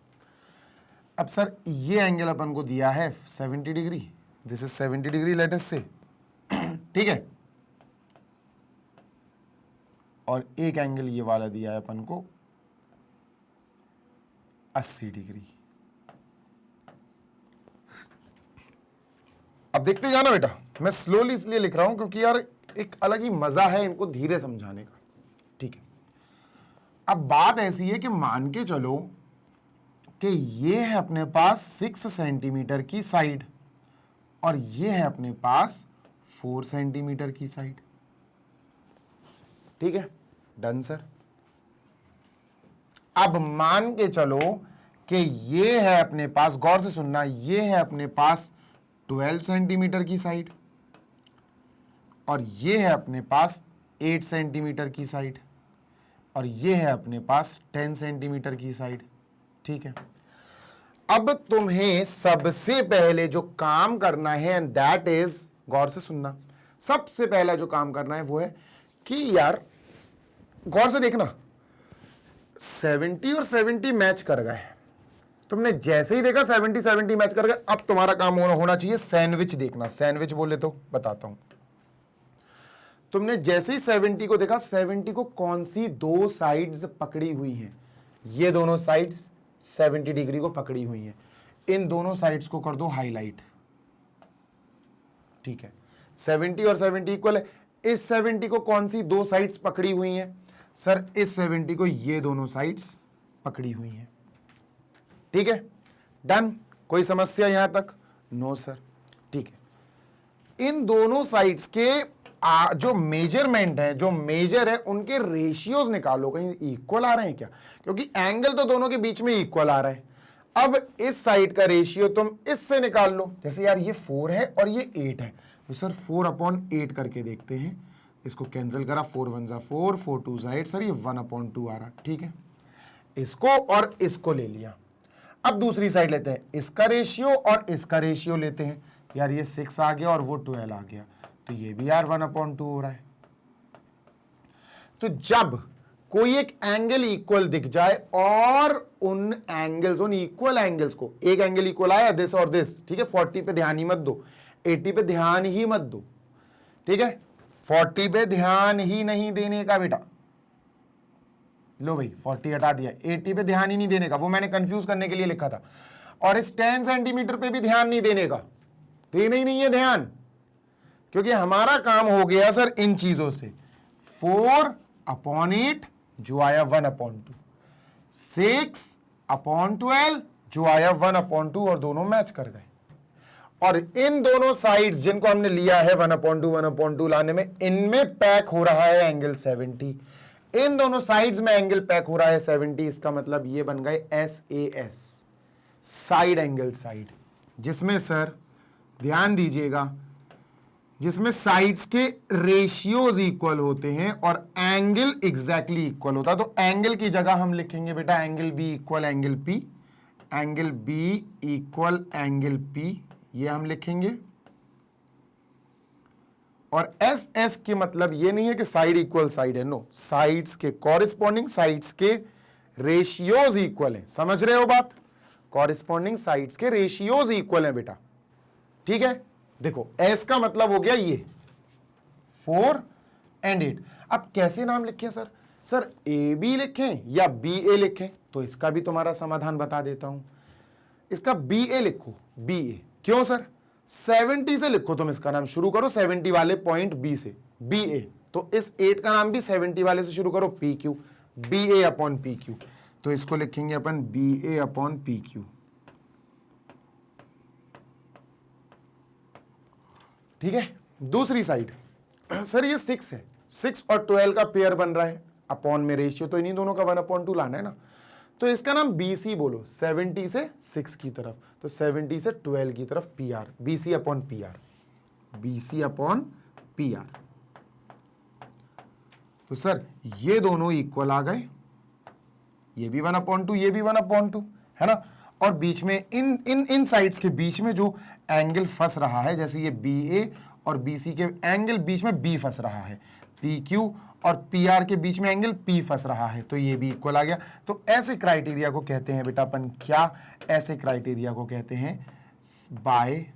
S1: अब सर ये एंगल अपन को दिया है 70 degree, this is 70 degree let us से, ठीक है। और एक एंगल ये वाला दिया है अपन को 80 डिग्री। अब देखते जाना बेटा, मैं स्लोली इसलिए लिख रहा हूं क्योंकि यार एक अलग ही मजा है इनको धीरे समझाने का, ठीक है। अब बात ऐसी है कि मान के चलो कि ये है अपने पास 6 सेंटीमीटर की साइड और ये है अपने पास 4 सेंटीमीटर की साइड, ठीक है, डन सर। अब मान के चलो कि ये है अपने पास, गौर से सुनना, ये है अपने पास 12 सेंटीमीटर की साइड और ये है अपने पास 8 सेंटीमीटर की साइड और ये है अपने पास 10 सेंटीमीटर की साइड, ठीक है। अब तुम्हें सबसे पहले जो काम करना है दैट इज, गौर से सुनना, सबसे पहला जो काम करना है वो है कि यार गौर से देखना, 70 और 70 मैच कर गए। तुमने जैसे ही देखा 70 70 मैच कर गए, अब तुम्हारा काम होना चाहिए सैंडविच देखना। सैंडविच बोले तो बताता हूं। तुमने जैसे ही 70 को देखा, 70 को कौन सी दो साइड्स पकड़ी हुई हैं? ये दोनों साइड्स 70 डिग्री को पकड़ी हुई हैं। इन दोनों साइड्स को कर दो हाईलाइट, ठीक है। 70 और 70 इक्वल है। इस 70 को कौन सी दो साइड्स पकड़ी हुई हैं? सर इस 70 को ये दोनों साइड्स पकड़ी हुई हैं, ठीक है, डन। कोई समस्या यहां तक? नो सर, ठीक है। इन दोनों साइड्स के जो मेजरमेंट है, जो मेजर है, उनके रेशियोज निकालो, कहीं इक्वल आ रहे हैं क्या? क्योंकि एंगल तो दोनों के बीच में इक्वल आ रहा है। अब इस साइड का रेशियो तुम इससे निकाल लो। जैसे यार ये 4 है और ये 8 है, तो सर 4/8 करके देखते हैं। इसको कैंसिल करा, 4 1 जा 4, 4 2 जा 8, सर ये 1/2 आ रहा, ठीक है। इसको और इसको ले लिया। अब दूसरी साइड लेते हैं, इसका रेशियो और इसका रेशियो लेते हैं। यार ये 6 आ गया और वो 12 आ गया, तो ये भी यार 1/2 हो रहा है। तो जब कोई एक एंगल इक्वल दिख जाए और उन एंगल्स, उन इक्वल एंगल्स को, एक एंगल इक्वल आया दिस और दिस, ठीक है, 40 पे ध्यान ही मत दो, 80 पे ध्यान ही मत दो, ठीक है, 40 पे ध्यान ही नहीं देने का बेटा। लो भाई 40 हटा दिया, 80 पे ध्यान ही नहीं देने का, वो मैंने कंफ्यूज करने के लिए लिखा था। और इस 10 सेंटीमीटर पे भी ध्यान नहीं देने का, देना ही नहीं है ध्यान, क्योंकि हमारा काम हो गया सर इन चीजों से। 4/8 जो आया 1/2, 6/12 जो आया 1/2, और दोनों मैच कर गए। और इन दोनों साइड्स जिनको हमने लिया है 1/2 लाने में, इनमें पैक हो रहा है एंगल 70। इन दोनों साइड्स में एंगल पैक हो रहा है 70। इसका मतलब ये बन गए SAS, साइड एंगल साइड, जिसमें सर ध्यान दीजिएगा, जिसमें साइड्स के रेशियोज इक्वल होते हैं और एंगल एग्जैक्टली इक्वल होता है। तो एंगल की जगह हम लिखेंगे बेटा angle B equal angle P, angle B equal angle P, ये हम लिखेंगे। और SS के मतलब ये नहीं है कि साइड इक्वल साइड है, नो, साइड्स के कॉरिस्पॉन्डिंग साइड्स के रेशियोज इक्वल है। समझ रहे हो बात? कॉरिस्पॉन्डिंग साइड्स के रेशियोज इक्वल है बेटा, ठीक है। देखो S का मतलब हो गया ये 4 और 8। अब कैसे नाम लिखें सर? सर AB लिखें या BA लिखें? तो इसका भी तुम्हारा समाधान बता देता हूं। इसका BA लिखो, BA क्यों सर? 70 से लिखो, तुम इसका नाम शुरू करो 70 वाले पॉइंट B से, BA। तो इस 8 का नाम भी 70 वाले से शुरू करो, PQ, BA/PQ। तो इसको लिखेंगे अपन BA/PQ, ठीक है। दूसरी साइड, सर ये 6 है, 6 और 12 का पेयर बन रहा है, अपॉन में रेशियो, तो इन्हीं दोनों का 1/2 लाना है ना। तो इसका नाम BC बोलो, 70 से 6 की तरफ, तो 70 से 12 की तरफ PR, BC/PR, BC/PR। तो सर ये दोनों इक्वल आ गए, ये भी 1/2, ये भी 1/2, है ना। और बीच में इन साइड्स के बीच में जो एंगल फंस रहा है, जैसे ये BA और BC के एंगल बीच में B फंस रहा है, PQ और PR के बीच में एंगल P फंस रहा है, तो ये भी इक्वल आ गया। तो ऐसे क्राइटेरिया को कहते हैं बेटा अपन क्या? ऐसे क्राइटेरिया को कहते हैं by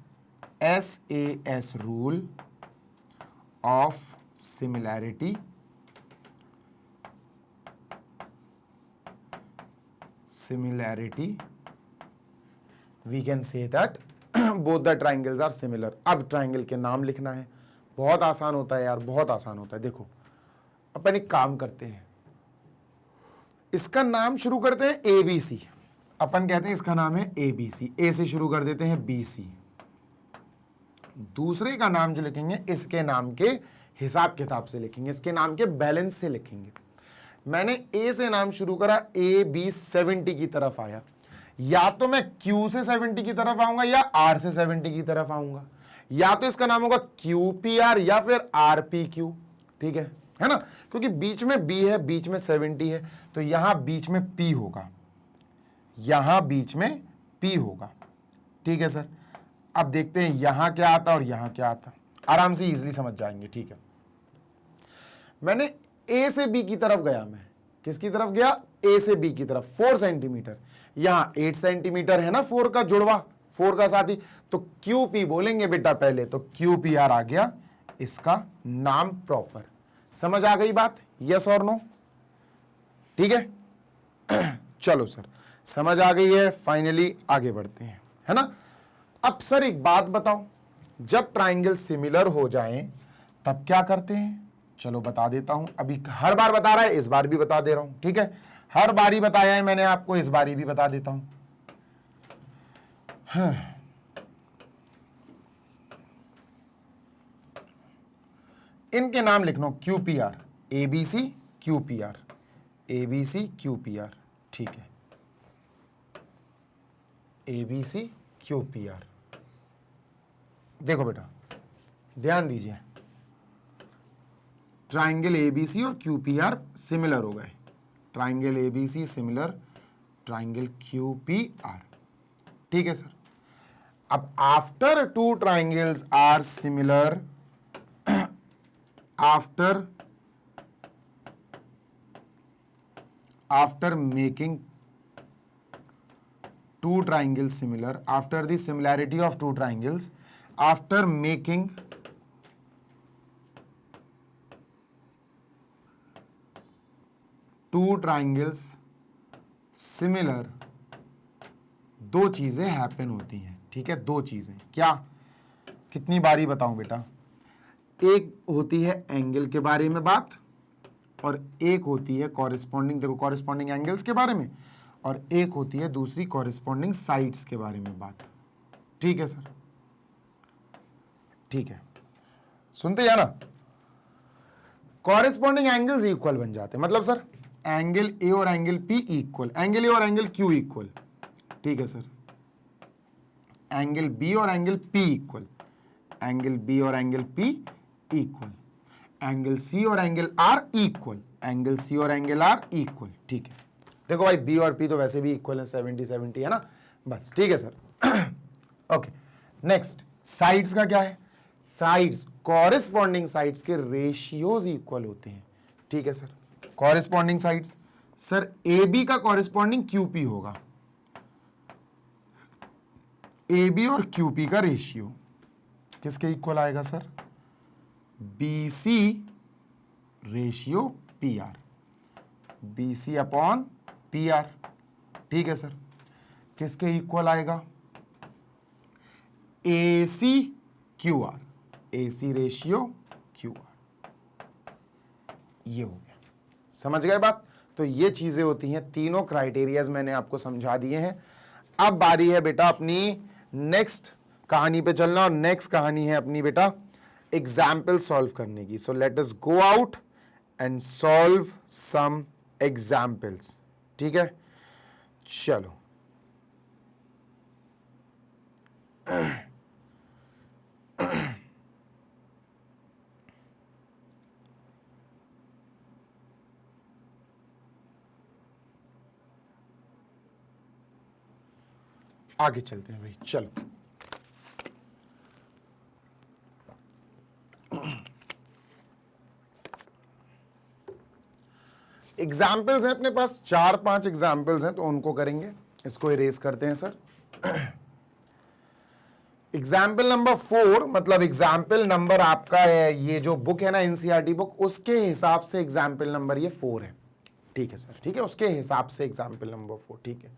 S1: SAS rule of similarity similarity, we can say that both the triangles are similar. अब ट्राइंगल के नाम लिखना है, बहुत आसान होता है यार, बहुत आसान होता है। देखो अपन एक काम करते हैं, इसका नाम शुरू करते हैं ABC। अपन कहते हैं इसका नाम है ABC, ए से शुरू कर देते हैं BC। दूसरे का नाम जो लिखेंगे इसके नाम के हिसाब किताब से लिखेंगे, इसके नाम के बैलेंस से लिखेंगे। मैंने ए से नाम शुरू करा, AB 70 की तरफ आया, या तो मैं Q से 70 की तरफ आऊंगा या R से 70 की तरफ आऊंगा, या तो इसका नाम होगा QPR या फिर RPQ, ठीक है ना, क्योंकि बीच में B है, बीच में 70 है, तो यहां बीच में P होगा, यहां बीच में P होगा, ठीक है सर। अब देखते हैं यहां क्या आता और यहां क्या आता, आराम से इजीली समझ जाएंगे, ठीक है। मैंने A से B की तरफ गया, मैं किसकी तरफ गया, A से B की तरफ, 4 सेंटीमीटर, यहां 8 सेंटीमीटर है ना 4 का जुड़वा, 4 का साथी, तो QP बोलेंगे बेटा पहले, तो QPR आ गया इसका नाम प्रॉपर। समझ आ गई बात, यस और नो, ठीक है। चलो सर, समझ आ गई है, फाइनली आगे बढ़ते हैं, है ना। अब सर एक बात बताओ, जब ट्राइंगल सिमिलर हो जाएं तब क्या करते हैं, चलो बता देता हूं। अभी हर बार बता रहा है, इस बार भी बता दे रहा हूं, ठीक है। हर बारी बताया है मैंने आपको, इस बारी भी बता देता हूं। हाँ। इनके नाम लिख लो, QPR, ABC QPR, ABC QPR, ठीक है, ABC QPR। देखो बेटा ध्यान दीजिए, ट्राइंगल ABC और QPR सिमिलर हो गए, triangle ABC similar, triangle QPR, ठीक है सर। अब after two triangles are similar, after making two triangles similar, after the similarity of two triangles, after making two triangles similar, दो चीजें हैपन होती हैं, ठीक है, दो चीजें, क्या, कितनी बारी बताऊं बेटा, एक होती है एंगल के बारे में बात और एक होती है कॉरेस्पॉन्डिंग, देखो कॉरेस्पॉन्डिंग एंगल्स के बारे में, और एक होती है दूसरी कॉरेस्पॉन्डिंग साइड्स के बारे में बात, ठीक है सर, ठीक है। सुनते हैं ना, कॉरेस्पॉन्डिंग एंगल्स इक्वल बन जाते हैं, मतलब सर एंगल ए और angle P equal, angle A और एंगल क्यू इक्वल, ठीक है सर, एंगल बी और angle P equal, angle B और angle P equal, angle C और angle R equal, angle C और एंगल आर इक्वल, ठीक है। देखो भाई बी और पी तो वैसे भी इक्वल है, 70-70 है ना, बस, ठीक है सर। ओके, नेक्स्ट साइड्स का क्या है, साइड्स, कॉरेस्पॉन्डिंग साइड्स के रेशियोज इक्वल होते हैं, ठीक है sir. Corresponding sides, sir A B का कॉरेस्पॉन्डिंग क्यूपी होगा, ए बी और क्यूपी का रेशियो किसके इक्वल आएगा sir, B C ratio P R, B C upon P R, ठीक है सर। किसके इक्वल आएगा, A C Q R, A C ratio Q R, ये हो गया, समझ गए बात। तो ये चीजें होती हैं, तीनों क्राइटेरियाज मैंने आपको समझा दिए हैं। अब बारी है बेटा अपनी नेक्स्ट कहानी पे चलना, और नेक्स्ट कहानी है अपनी बेटा एग्जाम्पल सॉल्व करने की। So let us go out and solve some examples, ठीक है, चलो। आगे चलते हैं भाई, चलो। एग्जाम्पल्स हैं अपने पास, 4-5 एग्जाम्पल्स हैं, तो उनको करेंगे। इसको इरेज करते हैं सर। एग्जाम्पल नंबर 4, मतलब एग्जाम्पल नंबर आपका है, ये जो बुक है ना एनसीईआरटी बुक, उसके हिसाब से एग्जाम्पल नंबर ये 4 है, ठीक है सर, ठीक है, उसके हिसाब से एग्जाम्पल नंबर 4, ठीक है,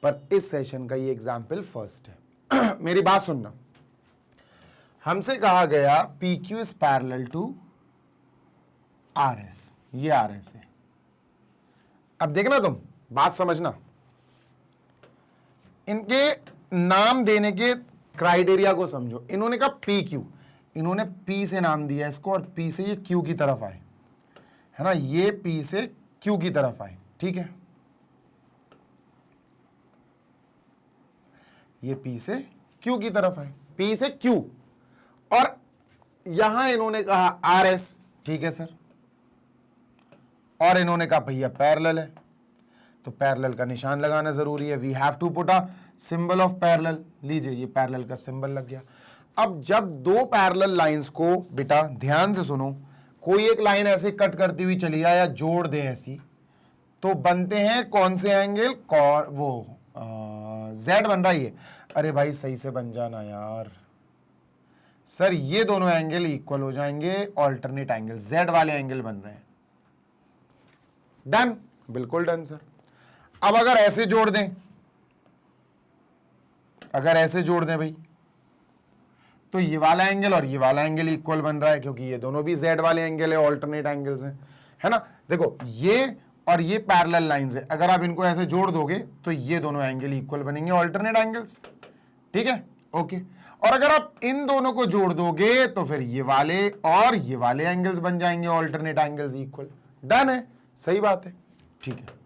S1: पर इस सेशन का ये एग्जाम्पल फर्स्ट है। मेरी बात सुनना, हमसे कहा गया P Q is parallel to R S, ये आर एस है। अब देखना तुम बात समझना, इनके नाम देने के क्राइटेरिया को समझो। इन्होंने कहा पी क्यू, इन्होंने पी से नाम दिया इसको, और पी से ये क्यू की तरफ आए, है ना, ये पी से क्यू की तरफ आए, ठीक है, ये पी से क्यू की तरफ आए, पी से क्यू, और यहां इन्होंने कहा आर एस, ठीक है सर, और इन्होंने कहा भैया पैरेलल है, तो पैरेलल का निशान लगाना जरूरी है। We have to put a symbol of parallel. लीजिए ये पैरेलल का सिंबल लग गया। अब जब दो पैरेलल लाइंस को, बेटा ध्यान से सुनो, कोई एक लाइन ऐसे कट करती हुई चली जाए या जोड़ दे ऐसी, तो बनते हैं कौन से एंगल, वो जेड बन रहा है। अरे भाई सही से बन जाना यार सर, ये दोनों एंगल इक्वल हो जाएंगे, ऑल्टरनेट एंगल, जेड वाले एंगल बन रहे हैं। डन, बिल्कुल डन सर। अब अगर ऐसे जोड़ दें, अगर ऐसे जोड़ दें भाई, तो ये वाला एंगल और ये वाला एंगल इक्वल बन रहा है, क्योंकि ये दोनों भी जेड वाले एंगल है, ऑल्टरनेट एंगल्स हैं, है ना। देखो ये और ये पैरेलल लाइंस है, अगर आप इनको ऐसे जोड़ दोगे तो ये दोनों एंगल इक्वल बनेंगे, ऑल्टरनेट एंगल्स, ठीक है, ओके। और अगर आप इन दोनों को जोड़ दोगे तो फिर ये वाले और ये वाले एंगल्स बन जाएंगे, ऑल्टरनेट एंगल्स इक्वल। डन है, सही बात है, ठीक है।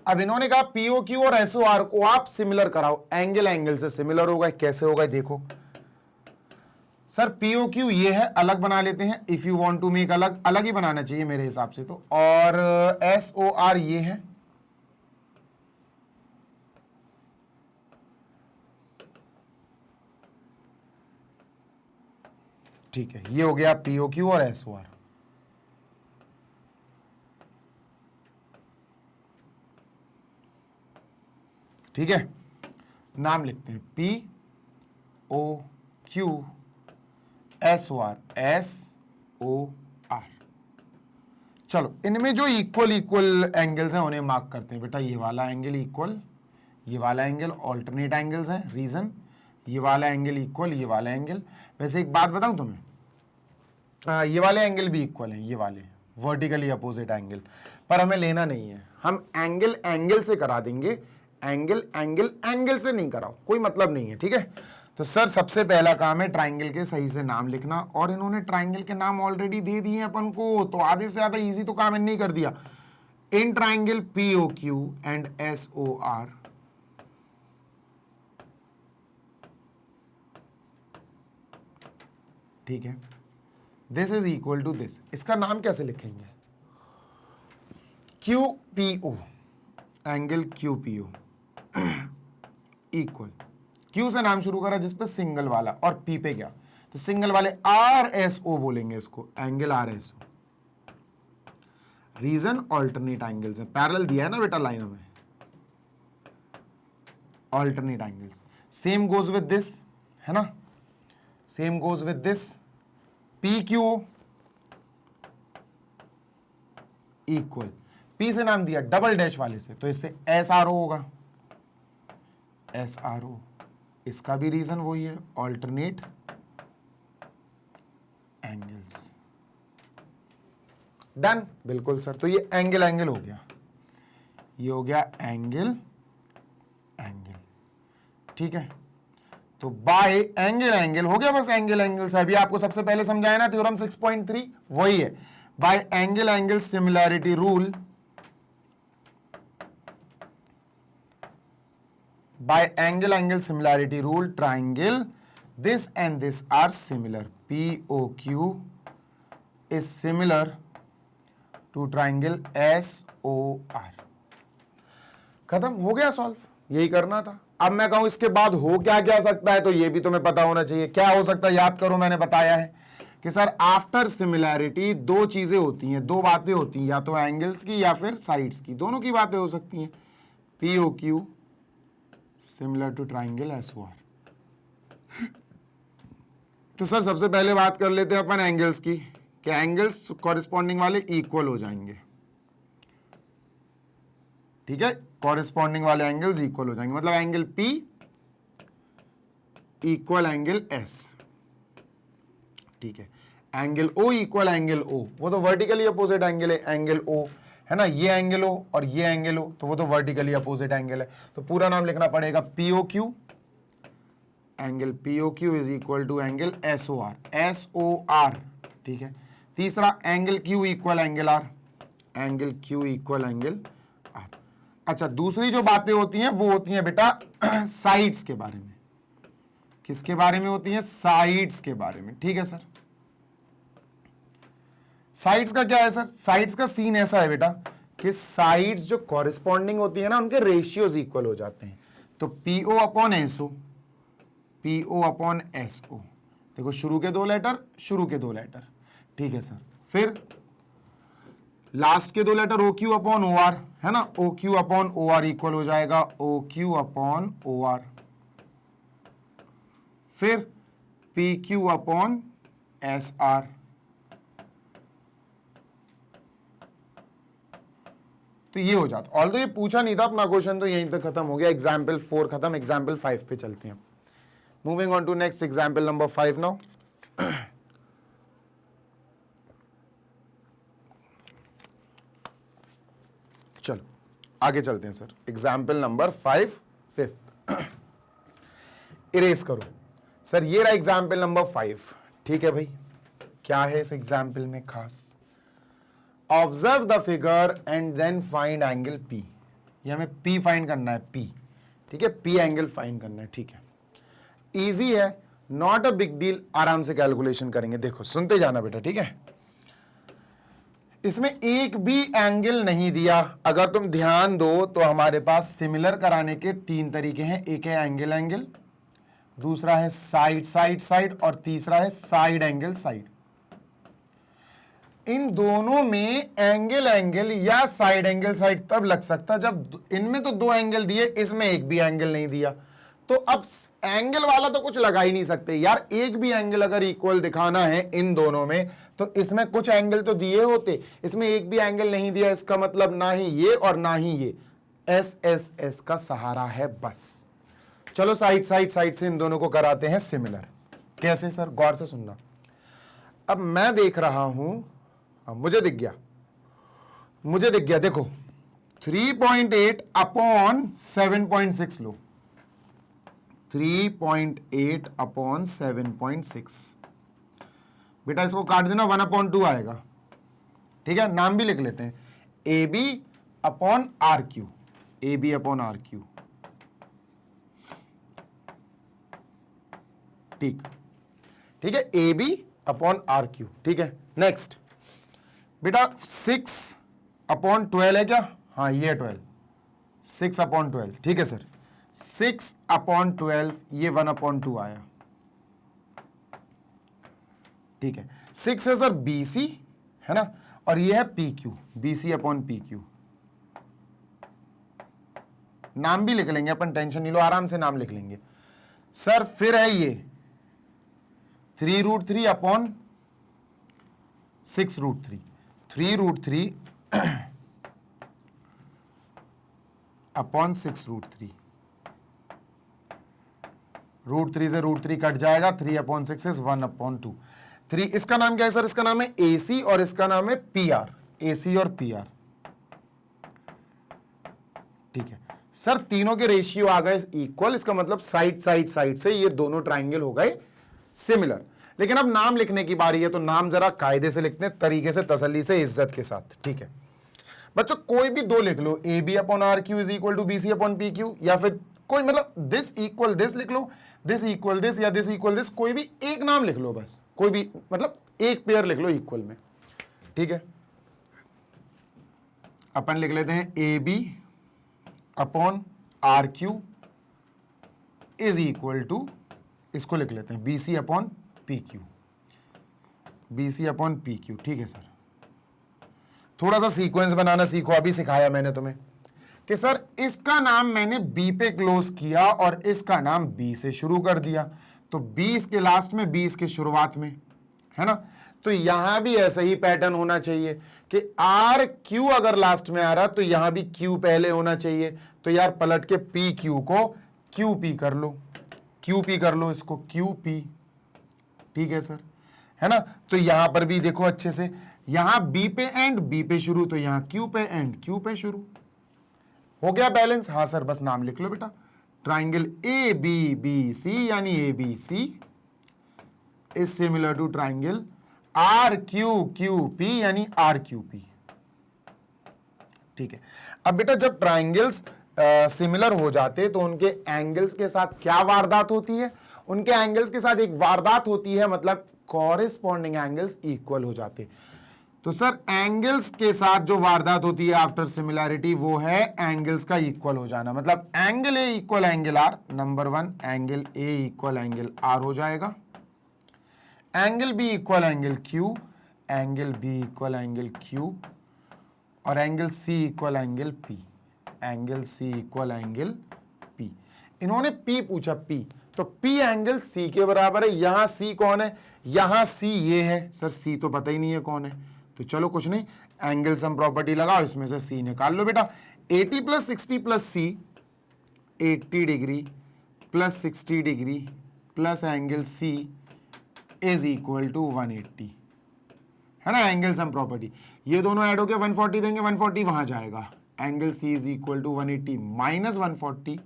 S1: अब इन्होंने कहा पीओ क्यू और एसओ आर को आप सिमिलर कराओ, एंगल एंगल से सिमिलर होगा। कैसे होगा देखो सर, पीओ क्यू ये है, अलग बना लेते हैं। If you want to make अलग, अलग ही बनाना चाहिए मेरे हिसाब से तो। और एसओ आर ये है, ठीक है, ये हो गया पीओ क्यू और एसओ आर। ठीक है, नाम लिखते हैं P O Q S O R, S O R. चलो इनमें जो इक्वल इक्वल एंगल्स हैं उन्हें मार्क करते हैं। बेटा ये वाला एंगल इक्वल, ये वाला एंगल ऑल्टरनेट एंगल्स हैं। रीजन, ये वाला एंगल इक्वल, ये वाला एंगल। वैसे एक बात बताऊं तुम्हें, ये वाले एंगल भी इक्वल हैं, ये वाले वर्टिकली अपोजिट एंगल, पर हमें लेना नहीं है, हम एंगल एंगल से करा देंगे, एंगल एंगल एंगल से नहीं कराओ, कोई मतलब नहीं है, ठीक है। तो सर सबसे पहला काम है ट्राइंगल के सही से नाम लिखना, और इन्होंने ट्राइंगल के नाम ऑलरेडी दे दिए अपन को, तो आधे से ज्यादा इजी तो काम इन्होंने कर दिया। In triangle P O Q and S O R, ठीक है, this is equal to this. इसका नाम कैसे लिखेंगे, Q P O, angle Q P O equal, Q से नाम शुरू करा जिस पे सिंगल वाला, और पी पे क्या, तो सिंगल वाले आर एस ओ बोलेंगे इसको, angle R S O. Reason alternate angles है, पैरेलल दिया है ना बेटा लाइन में, alternate angles. Same goes with this, है ना, same goes with this, P Q equal, P से नाम दिया डबल डैश वाले से, तो इससे एस आर ओ होगा, एस आर ओ। इसका भी रीजन वही है, ऑल्टरनेट एंगल्स। डन, बिल्कुल सर। तो ये एंगल एंगल हो गया, ये हो गया एंगल एंगल, ठीक है। तो बाय एंगल एंगल हो गया, बस एंगल एंगल से। अभी आपको सबसे पहले समझाया ना थ्योरम 6.3, वही है, bye angle angle similarity rule, by angle angle similarity rule, triangle this and this are similar, POQ is similar to triangle SOR। खत्म हो गया सॉल्व, यही करना था। अब मैं कहूं इसके बाद हो क्या क्या सकता है, तो ये भी तुम्हें पता होना चाहिए। क्या हो सकता है याद करो, मैंने बताया है कि सर आफ्टर सिमिलैरिटी दो चीजें होती हैं, दो बातें होती हैं, या तो एंगल्स की या फिर साइड्स की, दोनों की बातें हो सकती हैं। POQ similar to triangle SOR। तो सर सबसे पहले बात कर लेते हैं अपन एंगल्स की, कि एंगल्स कॉरिस्पॉन्डिंग वाले इक्वल हो जाएंगे, ठीक है, कॉरेस्पॉन्डिंग वाले एंगल्स इक्वल हो जाएंगे, मतलब angle P equal angle S, ठीक है, angle O equal angle O, वो तो वर्टिकली अपोजिट एंगल है, एंगल O है ना, ये एंगल O और ये एंगल O, तो वो तो वर्टिकली अपोजिट एंगल है, तो पूरा नाम लिखना पड़ेगा POQ, angle POQ is equal to angle SOR, ठीक है। तीसरा angle Q equal angle R, angle Q equal angle R। अच्छा, दूसरी जो बातें होती हैं वो होती हैं बेटा साइड्स के बारे में। किसके बारे में होती हैं? साइड्स के बारे में, ठीक है सर। साइड्स का क्या है सर? साइड्स का सीन ऐसा है बेटा कि साइड्स जो कॉरेस्पॉन्डिंग होती है ना, उनके रेशियोज इक्वल हो जाते हैं। तो PO upon SO, PO upon SO, देखो शुरू के दो लेटर, शुरू के दो लेटर, ठीक है सर। फिर लास्ट के दो लेटर OQ अपॉन OR, है ना, OQ अपॉन OR इक्वल हो जाएगा OQ अपॉन OR। फिर PQ अपॉन SR, तो ये हो जाता। ऑल्दो ये पूछा नहीं था अपना क्वेश्चन, तो यहीं तक खत्म हो गया। एग्जाम्पल 4 खत्म, एग्जाम्पल 5 पे चलते हैं। Moving on to next example number 5 now. चलो आगे चलते हैं sir. Example number 5, 5th। Erase करो सर, ये रहा एग्जाम्पल नंबर 5, ठीक है भाई। क्या है इस एग्जाम्पल में खास? Observe the figure and then find angle P। ये हमें P फाइंड करना है, P, ठीक है, P एंगल फाइंड करना है, ठीक है। इजी है, नॉट अ बिग डील, आराम से कैलकुलेशन करेंगे। देखो सुनते जाना बेटा, ठीक है। इसमें एक भी एंगल नहीं दिया, अगर तुम ध्यान दो तो हमारे पास सिमिलर कराने के 3 तरीके हैं। एक है एंगल एंगल, दूसरा है साइड साइड साइड, और तीसरा है साइड एंगल साइड। इन दोनों में एंगल एंगल या साइड एंगल साइड तब लग सकता जब इनमें तो 2 एंगल दिए, इसमें एक भी एंगल नहीं दिया। तो अब एंगल वाला तो कुछ लगा ही नहीं सकते यार। एक भी एंगल अगर इक्वल दिखाना है इन दोनों में, तो इसमें कुछ एंगल तो दिए होते, इसमें एक भी एंगल नहीं दिया। इसका मतलब ना ही ये और ना ही ये, S का सहारा है बस। चलो साइड साइड साइड से इन दोनों को कराते हैं सिमिलर। कैसे सर? गौर से सुनना। अब मैं देख रहा हूं, मुझे दिख गया, मुझे दिख गया, देखो 3.8 अपॉन 7.6 लो, 3.8 अपॉन 7.6। बेटा इसको काट देना, 1/2 आएगा, ठीक है। नाम भी लिख लेते हैं, AB upon RQ, AB upon RQ, ठीक, ठीक है, AB अपॉन RQ, ठीक है। नेक्स्ट बेटा 6 अपॉन 12 है क्या? हाँ ये 12, 6 अपॉन 12, ठीक है सर। 6 अपॉन 12, ये 1/2 आया, ठीक है। 6 है सर BC, है ना, और ये है PQ, BC अपॉन PQ। नाम भी लिख लेंगे अपन, टेंशन नहीं लो, आराम से नाम लिख लेंगे सर। फिर है ये 3√3 अपॉन 6√3, 3√3 अपॉन 6√3। √3 से √3 कट जाएगा, 3 अपॉन 6 इज 1/2। 3, इसका नाम क्या है सर? इसका नाम है AC और इसका नाम है PR, AC और PR, ठीक है सर। तीनों के रेशियो आ गए इक्वल, इसका मतलब साइड साइड साइड से ये दोनों ट्राइंगल हो गए सिमिलर। लेकिन अब नाम लिखने की बारी है, तो नाम जरा कायदे से लिखते हैं, तरीके से, तसल्ली से, इज्जत के साथ, ठीक है बच्चों। कोई भी 2 लिख लो, AB upon RQ is equal to BC upon PQ, या फिर कोई मतलब दिस इक्वल दिस लिख लो, दिस इक्वल दिस, या दिस इक्वल दिस, कोई भी एक नाम लिख लो बस, कोई भी मतलब एक पेयर लिख लो इक्वल में, ठीक है। अपन लिख लेते हैं AB upon RQ is equal to, इसको लिख लेते हैं BC upon PQ, BC upon PQ, ठीक है सर। थोड़ा सा सीक्वेंस बनाना सीखो, अभी सिखाया मैंने तुम्हें कि सर इसका नाम मैंने B पे क्लोज किया और इसका नाम B से शुरू कर दिया, तो 20 के लास्ट में 20 के शुरुआत में, है ना। तो यहां भी ऐसा ही पैटर्न होना चाहिए कि आर क्यू अगर लास्ट में आ रहा तो यहां भी क्यू पहले होना चाहिए। तो यार पलट के पी क्यू को क्यू पी कर लो, क्यू पी कर लो, इसको क्यू पी, ठीक है सर, है ना। तो यहां पर भी देखो अच्छे से, यहां बी पे एंड बी पे शुरू, तो यहां क्यू पे एंड क्यू पे शुरू, हो गया बैलेंस। हाँ सर, बस नाम लिख लो बेटा, triangle A B B C यानी A B C is similar to triangle R Q Q P यानी आर क्यू पी, ठीक है। अब बेटा जब ट्राइंगल्स सिमिलर हो जाते तो उनके एंगल्स के साथ क्या वारदात होती है? उनके एंगल्स के साथ एक वारदात होती है, मतलब कॉरेस्पॉन्डिंग एंगल्स इक्वल हो जाते। तो सर एंगल्स के साथ जो वारदात होती है आफ्टर सिमिलैरिटी वो है एंगल्स का इक्वल हो जाना, मतलब angle A equal angle R, number one angle A equal angle R हो जाएगा, angle B equal angle Q, angle B equal angle Q, और angle C equal angle P, angle C equal angle P. इन्होंने P पूछा, P, तो P angle C के बराबर है। यहां सी कौन है? यहां सी ये है, सर सी तो पता ही नहीं है कौन है, तो चलो कुछ नहीं, एंगल सम प्रॉपर्टी लगाओ, इसमें से सी निकाल लो बेटा। 80 plus 60 plus C, 80 degree plus 60 degree plus angle C is equal to 180, है ना, एंगल सम प्रॉपर्टी। ये दोनों ऐड होके 140 देंगे, 140 वहां जाएगा, angle C is equal to 180 minus 140,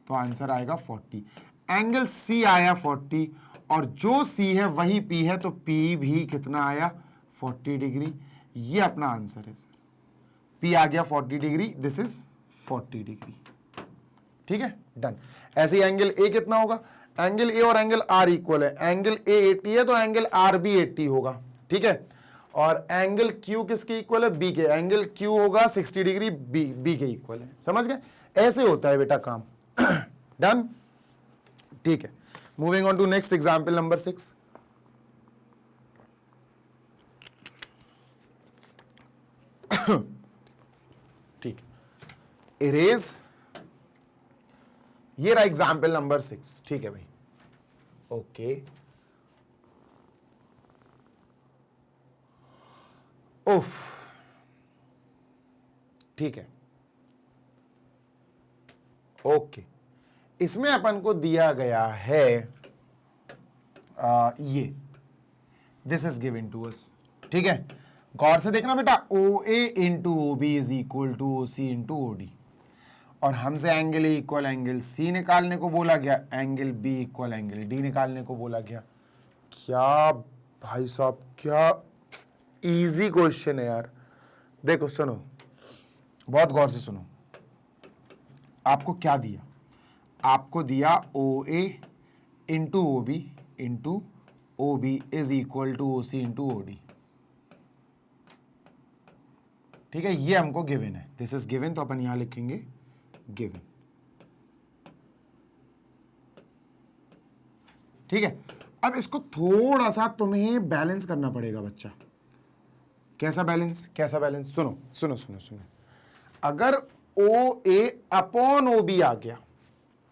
S1: तो आंसर आएगा 40। एंगल सी आया 40 और जो सी है वही पी है, तो पी भी कितना आया? 40 डिग्री। ये अपना आंसर है सर, पी आ गया 40 डिग्री, दिस इज 40 डिग्री, ठीक है, डन। ऐसे ही एंगल ए कितना होगा? एंगल ए और एंगल आर इक्वल है, एंगल ए 80 है तो एंगल आर भी 80 होगा, ठीक है। और एंगल क्यू किसके इक्वल है? बी के, एंगल क्यू होगा 60 डिग्री, बी के इक्वल है, समझ गए? ऐसे होता है बेटा काम। डन, ठीक है। Moving on to next example number 6। ठीक, इरेज, ये रहा एग्जाम्पल नंबर 6, ठीक है भाई, ओके। उफ, ठीक है, ओके। इसमें अपन को दिया गया है ये, this is given to us, ठीक है। गौर से देखना बेटा, O A into O B is equal to O C into O D, और हमसे angle A equal angle C निकालने को बोला गया, angle B equal angle D निकालने को बोला गया। क्या भाई साहब, क्या इजी क्वेश्चन है यार। देखो सुनो, बहुत गौर से सुनो, आपको क्या दिया? आपको दिया O A into O B is equal to O C into O D, ठीक है, ये हमको गिवन है, दिस इज गिवन, तो अपन यहां लिखेंगे गिवन, ठीक है। अब इसको थोड़ा सा तुम्हें बैलेंस करना पड़ेगा बच्चा। कैसा बैलेंस? कैसा बैलेंस? सुनो सुनो सुनो सुनो, अगर ओ ए अपॉन ओ बी आ गया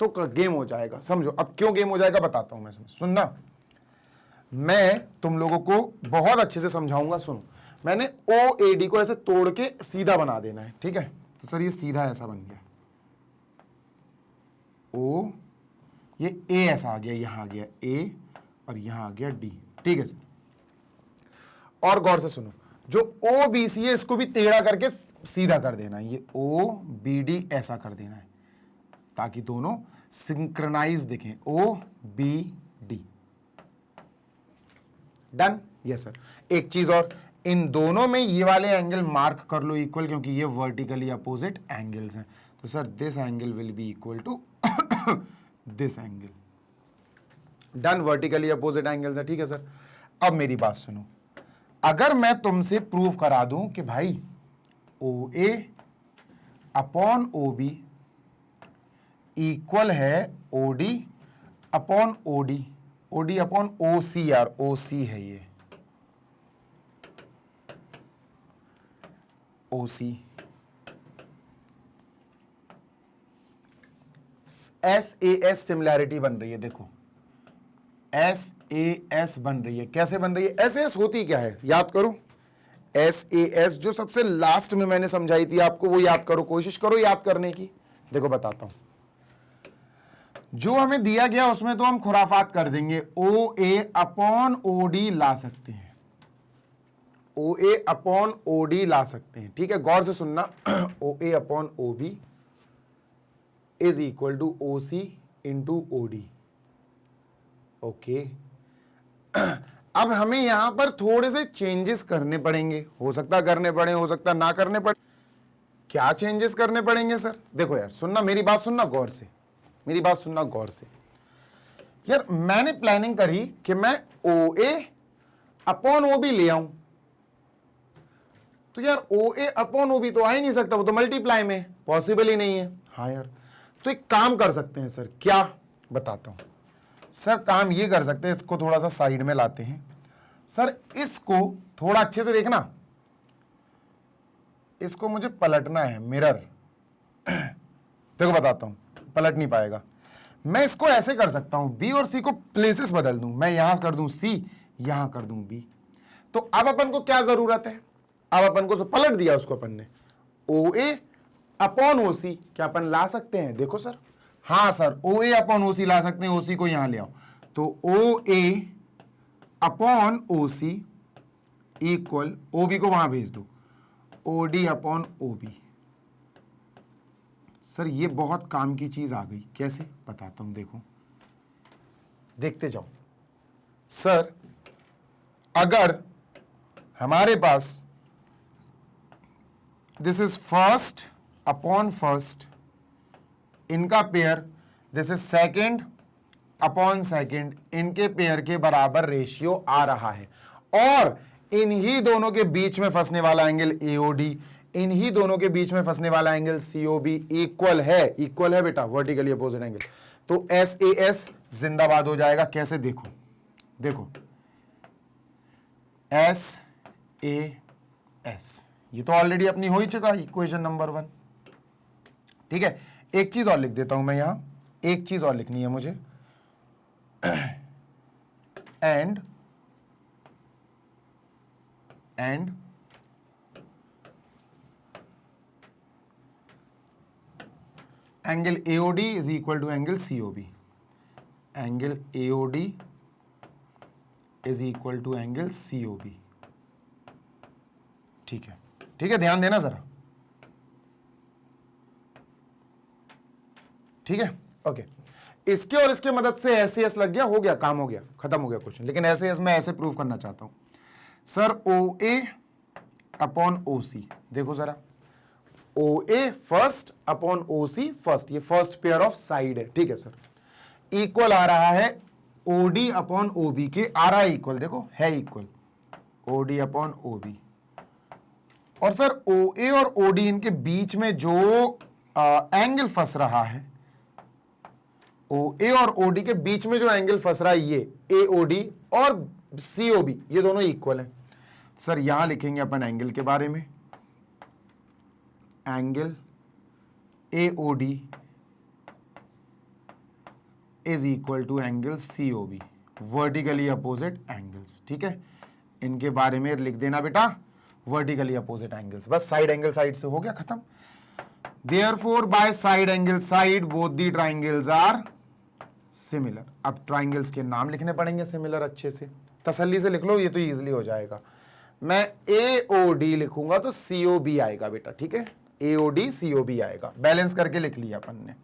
S1: तो गेम हो जाएगा, समझो। अब क्यों गेम हो जाएगा बताता हूं मैं, सुनना, मैं तुम लोगों को बहुत अच्छे से समझाऊंगा। सुनो, मैंने ओ ए डी को ऐसे तोड़ के सीधा बना देना है, ठीक है। तो सर ये सीधा ऐसा बन गया, ओ, ये ए ऐसा आ गया, यहां आ गया ए और यहां आ गया डी, ठीक है सर। और गौर से सुनो, जो ओ बी सी है इसको भी टेढ़ा करके सीधा कर देना है, ये ओ बी डी ऐसा कर देना है ताकि दोनों सिंक्रोनाइज दिखें, O B D, done. Yes sir. एक चीज और, इन दोनों में ये वाले एंगल मार्क कर लो इक्वल, क्योंकि ये वर्टिकली अपोजिट एंगल्स हैं। तो sir this angle will be equal to this angle, done, vertically opposite angles है, ठीक है सर। अब मेरी बात सुनो, अगर मैं तुमसे प्रूव करा दूं कि भाई O A upon O B equal है O D upon O D, O D upon O C, यार ओ सी है ये, O C, S A S similarity बन रही है, देखो एस ए एस बन रही है। कैसे बन रही है? एस एस होती क्या है याद करो। एस ए एस जो सबसे लास्ट में मैंने समझाई थी आपको, वो याद करो, कोशिश करो याद करने की। देखो बताता हूं, जो हमें दिया गया उसमें तो हम खुराफात कर देंगे। ओ ए अपॉन ओ डी ला सकते हैं, ओ ए अपॉन ओ डी ला सकते हैं। ठीक है, गौर से सुनना। O A upon O B is equal to O C into O D. Okay, अब हमें यहां पर थोड़े से चेंजेस करने पड़ेंगे, हो सकता करने पड़े, हो सकता ना करने पड़े। क्या चेंजेस करने पड़ेंगे सर? देखो यार, सुनना, मेरी बात सुनना गौर से, मेरी बात सुनना गौर से। यार मैंने प्लानिंग करी कि मैं ओ ए अपॉन ओ बी ले आऊं, तो यार ओ ए अपॉन ओ बी तो आ ही नहीं सकता, वो तो मल्टीप्लाई में, पॉसिबल ही नहीं है। हाँ यार, तो एक काम कर सकते हैं सर। क्या? बताता हूं सर। काम ये कर सकते हैं, इसको थोड़ा सा साइड में लाते हैं सर। इसको थोड़ा अच्छे से देखना, इसको मुझे पलटना है, मिरर। देखो बताता हूं, पलट नहीं पाएगा। मैं इसको ऐसे कर सकता हूं, बी और सी को प्लेसेस बदल दूं। मैं यहां कर दूं सी, यहां कर दूं बी। तो अब अपन को क्या जरूरत है? अब अपन को पलट दिया उसको अपन ने, ओ ए अपॉन ओ सी। क्या अपन ला सकते हैं? देखो सर, हाँ sir, O A upon O सी ला सकते हैं। ओ सी को यहां ले आओ, तो O A upon O C equal, O B को वहां भेज दो, O D upon O B. Sir ये बहुत काम की चीज आ गई। कैसे? बताता हूं, देखो, देखते जाओ सर। अगर हमारे पास this is first upon first, इनका pair, this is second upon second, इनके पेयर के बराबर रेशियो आ रहा है, और इन्हीं दोनों के बीच में फंसने वाला एंगल एओडी, इन्हीं दोनों के बीच में फंसने वाला एंगल सीओबी इक्वल है। इक्वल है बेटा, वर्टिकली अपोजिट एंगल। तो एस ए एस जिंदाबाद हो जाएगा। कैसे? देखो, देखो, एस ए एस, ये तो ऑलरेडी अपनी हो ही चुका, इक्वेशन नंबर 1। ठीक है, एक चीज और लिख देता हूं मैं यहां, एक चीज और लिखनी है मुझे, and angle AOD is equal to angle COB. Angle AOD is equal to angle COB. ठीक है, ठीक है, ध्यान देना जरा। ठीक है, ओके। इसके और इसके मदद से ऐसे एस लग गया, हो गया, काम हो गया, खत्म हो गया क्वेश्चन। लेकिन ऐसे एस मैं ऐसे प्रूव करना चाहता हूं sir. O A upon O C, देखो जरा, O A first upon O C first, ये फर्स्ट पेयर ऑफ साइड है। ठीक है सर, इक्वल आ रहा है O D upon O B के, आ रहा है इक्वल, देखो है equal, O D upon O B. और सर ओ ए और ओ डी, इनके बीच में जो एंगल फंस रहा है, ओ ए और ओ डी के बीच में जो एंगल फंस रहा है, ये ए ओ डी और सी ओ बी, ये दोनों इक्वल है। सर यहां लिखेंगे अपन एंगल के बारे में, angle A O D is equal to angle C O B, vertically opposite angles. ठीक है, इनके बारे में लिख देना बेटा, वर्टिकली अपोजिट एंगल्स। बस साइड एंगल साइड से हो गया खत्म। Therefore by side angle side both the triangles are similar. अब ट्राइंगल्स के नाम लिखने पड़ेंगे सिमिलर, अच्छे से तसल्ली से लिख लो, ये तो इजीली हो जाएगा। मैं ए ओ डी लिखूंगा तो सी ओ बी आएगा बेटा। ठीक है, A O D C O B आएगा, बैलेंस करके लिख लिया अपन ने।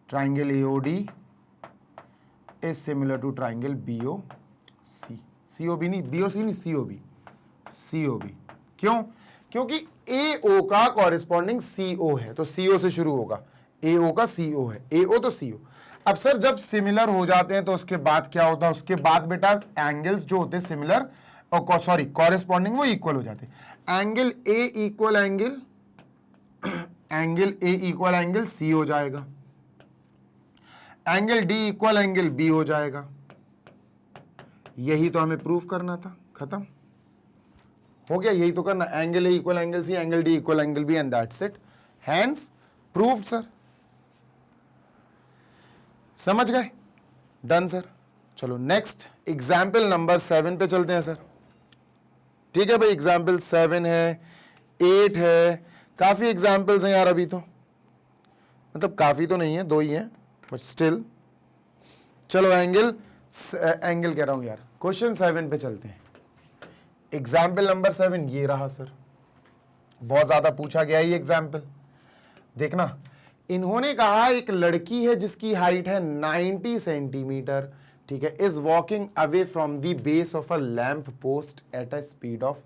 S1: Triangle A O D is similar to triangle B O C. C O B नहीं, बी ओ सी नहीं, सी ओ बी, सी ओ बी। क्यों? क्योंकि ए ओ का कॉरेस्पॉन्डिंग सी ओ है, तो सी ओ से शुरू होगा, ए ओ का सी ओ है, ए ओ तो सी ओ। अब सर जब सिमिलर हो जाते हैं तो उसके बाद क्या होता है? उसके बाद बेटा एंगल्स जो होते हैं सिमिलर, और सॉरी कॉरेस्पॉन्डिंग, वो इक्वल हो जाते हैं। Angle A equal angle, angle A equal angle C हो जाएगा, angle D equal angle B हो जाएगा। यही तो हमें प्रूफ करना था, खत्म हो गया। यही तो करना, angle A equal angle C, angle D equal angle B, and that's it, hence proved sir. समझ गए? Done sir. चलो नेक्स्ट एग्जाम्पल नंबर 7 पे चलते हैं सर। ठीक है भाई, एग्जाम्पल 7 है, 8 है, काफी एग्जाम्पल्स हैं यार अभी तो, मतलब काफी तो नहीं है, 2 ही हैं बट स्टिल। चलो एंगल कह रहा हूं यार, क्वेश्चन 7 पे चलते हैं। एग्जाम्पल नंबर 7 ये रहा सर, बहुत ज्यादा पूछा गया ये एग्जाम्पल। देखना, इन्होंने कहा एक लड़की है जिसकी हाइट है 90 सेंटीमीटर, ठीक है, is walking away from the base of a lamp post at a speed of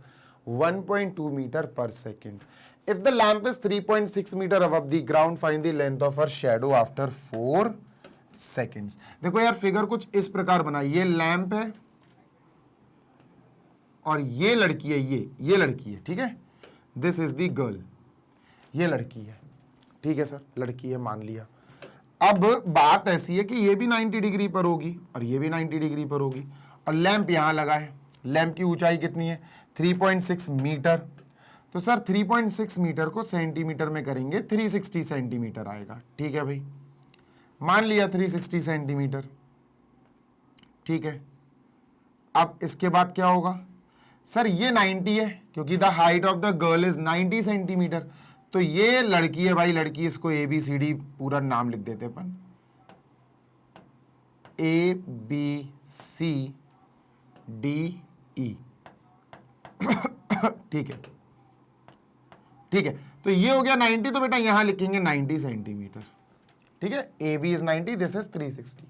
S1: 1.2 metre per second. If the lamp is 3.6 metre above the ground, find the length of her shadow after 4 seconds. देखो यार, figure कुछ इस प्रकार बना, ये lamp है और ये लड़की है, ये लड़की है, ठीक है, दिस इज द गर्ल, ये लड़की है, ठीक है सर, लड़की है मान लिया। अब बात ऐसी है कि ये भी 90 डिग्री पर होगी और ये भी 90 डिग्री पर होगी, और लैंप यहां लगा है। लैंप की ऊंचाई कितनी है? 3.6 मीटर। तो सर 3.6 मीटर को सेंटीमीटर में करेंगे, 360 सेंटीमीटर आएगा, ठीक है भाई, मान लिया 360 सेंटीमीटर, ठीक है। अब इसके बाद क्या होगा सर? ये 90 है क्योंकि the height of the girl is 90 centimetre, तो ये लड़की है भाई, लड़की, इसको ABCD पूरा नाम लिख देते अपन, ABCDE, ठीक है, ठीक है। तो ये हो गया 90, तो बेटा यहां लिखेंगे 90 सेंटीमीटर, ठीक है। AB is 90, this is 360।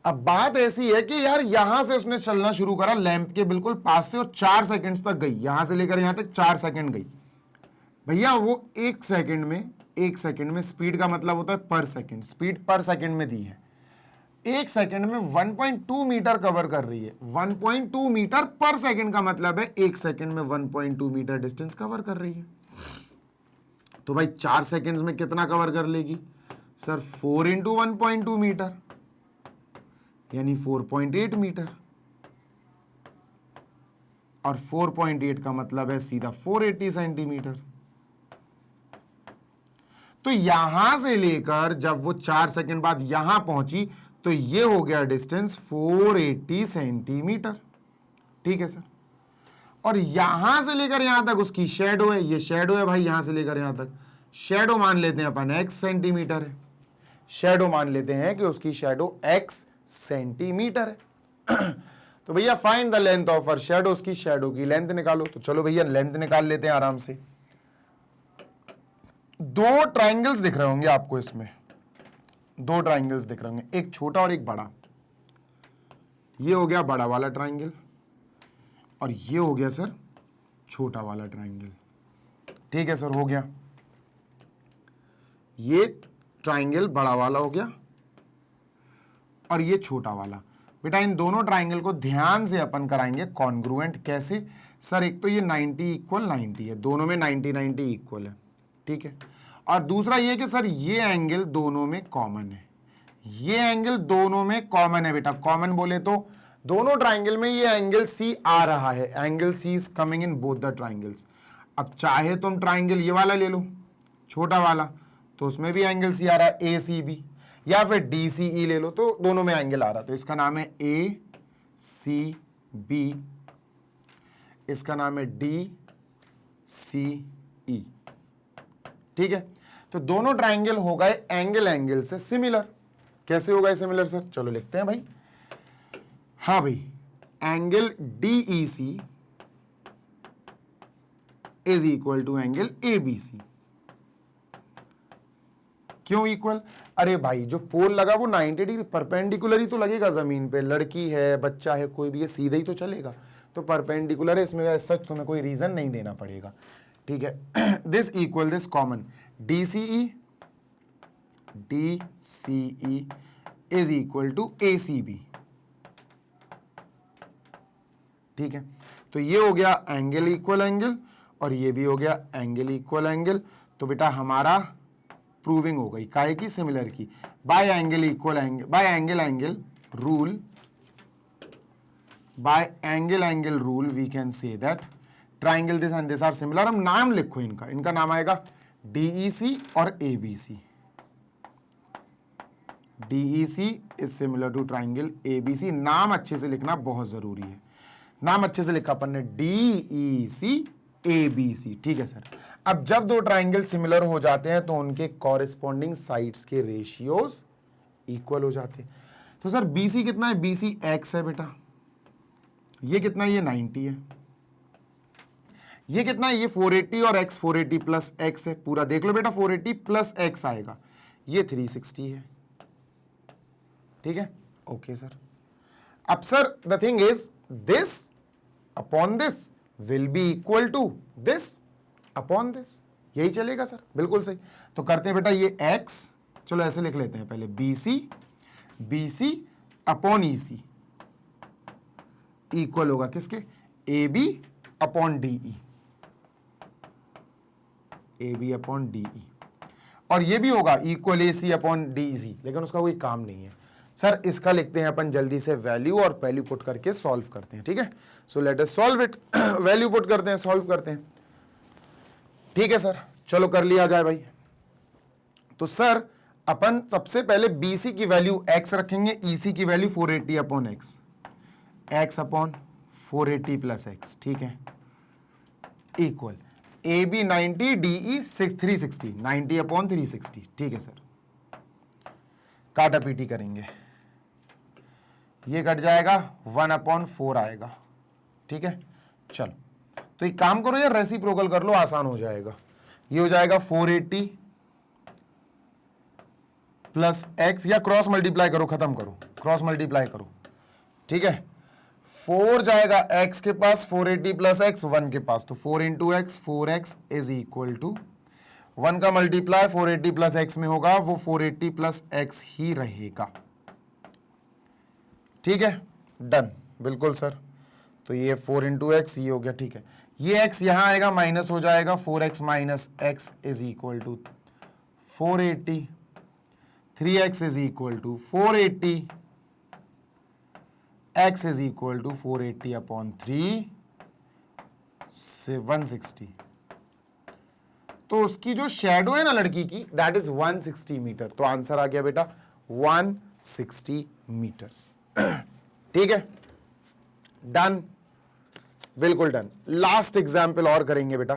S1: अब बात ऐसी है कि यार यहां से उसने चलना शुरू करा लैंप के बिल्कुल पास से और 4 सेकंड्स तक गई, यहां से लेकर यहां तक 4 सेकंड गई। भैया वो 1 सेकंड में स्पीड का मतलब होता है पर सेकंड, स्पीड पर सेकंड में दी है, 1 सेकंड में 1.2 मीटर कवर कर रही है। 1.2 मीटर पर सेकंड का मतलब है 1 सेकंड में 1.2 मीटर डिस्टेंस कवर कर रही है। तो भाई 4 सेकंड्स में कितना कवर कर लेगी सर? 4 इंटू 1.2 मीटर यानी 4.8 मीटर, और 4.8 का मतलब है सीधा 480 सेंटीमीटर। तो यहां से लेकर जब वो 4 सेकंड बाद यहां पहुंची तो ये हो गया डिस्टेंस 480 सेंटीमीटर, ठीक है सर। और यहां से लेकर यहां तक उसकी शेडो है, ये शेडो है भाई, यहां से लेकर यहां तक शेडो मान लेते हैं अपन x सेंटीमीटर है, शेडो मान लेते हैं कि उसकी शेडो x सेंटीमीटर है। तो भैया find the length of her shadow, उसकी शेडो की लेंथ निकालो। तो चलो भैया लेंथ निकाल लेते हैं आराम से। 2 ट्राइंगल्स दिख रहे होंगे आपको इसमें, 2 ट्राइंगल्स दिख रहे होंगे, एक छोटा और एक बड़ा। ये हो गया बड़ा वाला ट्राइंगल और ये हो गया सर छोटा वाला ट्राइंगल, ठीक है सर, हो गया। ये ट्राइंगल बड़ा वाला हो गया और ये छोटा वाला। बेटा इन दोनों ट्राइंगल को ध्यान से अपन कराएंगे कॉन्ग्रुएंट। कैसे सर? एक तो ये 90 इक्वल 90 है, दोनों में 90 इक्वल है, ठीक है। और दूसरा ये कि सर ये एंगल दोनों में कॉमन है, ये एंगल दोनों में कॉमन है। बेटा कॉमन बोले तो दोनों ट्राइंगल में ये एंगल C आ रहा है, angle C is coming in both the triangles. अब चाहे तुम ट्राइंगल ये वाला ले लो छोटा वाला, तो उसमें भी एंगल C आ रहा है ACB, या फिर DCE ले लो, तो दोनों में एंगल आ रहा है। तो इसका नाम है ACB, इसका नाम है DCE, ठीक है। तो दोनों ट्राइंगल हो गए एंगल से सिमिलर। कैसे हो गए सिमिलर सर? चलो लिखते हैं भाई। हाँ भाई, angle DEC is equal to angle ABC। क्यों इक्वल? अरे भाई जो पोल लगा वो 90 डिग्री परपेंडिकुलर ही तो लगेगा जमीन पे, लड़की है, बच्चा है, कोई भी है, सीधे ही तो चलेगा, तो परपेंडिकुलर है, इसमें सच तुम्हें कोई रीजन नहीं देना पड़ेगा, ठीक है। This equal this common, DCE is equal to ACB, ठीक है। तो ये हो गया एंगल इक्वल एंगल और ये भी हो गया एंगल इक्वल एंगल। तो बेटा हमारा प्रूविंग हो गई काहे की? सिमिलर की। By angle equal angle, by angle rule, by angle rule we can say that triangle this and this are similar. हम नाम लिखो इनका, इनका नाम आएगा DEC और ABC, DEC is similar to triangle ABC। नाम अच्छे से लिखना बहुत जरूरी है, नाम अच्छे से लिखा अपन ने, DEC ABC, ठीक है सर। अब जब दो ट्राइंगल सिमिलर हो जाते हैं तो उनके कॉरेस्पॉन्डिंग साइड्स के रेशियोज इक्वल हो जाते हैं। तो सर BC कितना है, BC x है बेटा, ये कितना है, ये 90 है, ये कितना है, ये 480 और x 480 प्लस x है, पूरा देख लो बेटा 480 प्लस x आएगा, ये 360 है, ठीक है, ओके सर। अब sir the thing is this upon this will be equal to this upon this, यही चलेगा सर, बिल्कुल सही। तो करते हैं बेटा ये x, चलो ऐसे लिख लेते हैं पहले, BC अपॉन EC इक्वल होगा किसके, AB upon DE, AB upon DE, और ये भी होगा इक्वल AC अपॉन DEC, लेकिन उसका कोई काम नहीं है सर। इसका लिखते हैं अपन जल्दी से वैल्यू, और वैल्यू पुट करके सॉल्व करते हैं, ठीक है। सो let us solve it, value put करते हैं, सॉल्व करते हैं, ठीक है सर। चलो कर लिया जाए भाई। तो सर अपन सबसे पहले BC की वैल्यू x रखेंगे, EC की value 480 upon x upon 480 plus x, ठीक है, इक्वल AB 90, DE 360, 90 अपॉन 360, ठीक है सर। काटा पीटी करेंगे, ये कट जाएगा, 1 अपॉन 4 आएगा, ठीक है। चलो तो एक काम करो यार, रेसिप्रोकल कर लो, आसान हो जाएगा। ये हो जाएगा 480 प्लस x, या क्रॉस मल्टीप्लाई करो, खत्म करो, क्रॉस मल्टीप्लाई करो, ठीक है। 4 जाएगा x के पास, 480 प्लस x 1 के पास, तो 4 into x, 4x is equal to 1 का मल्टीप्लाई 480 प्लस x में होगा, वो 480 प्लस x ही रहेगा, ठीक है, डन, बिल्कुल सर। तो ये 4 इंटू एक्स ये हो गया, ठीक है। ये x यहां आएगा, माइनस हो जाएगा, 4x minus x is equal to 480, 3x is equal to 480, x is equal to 480 upon 3 से 160। तो उसकी जो शेडो है ना लड़की की, दैट इज 160 मीटर। तो आंसर आ गया बेटा 160 मीटर्स, ठीक है, डन, बिल्कुल डन। लास्ट एग्जाम्पल और करेंगे बेटा,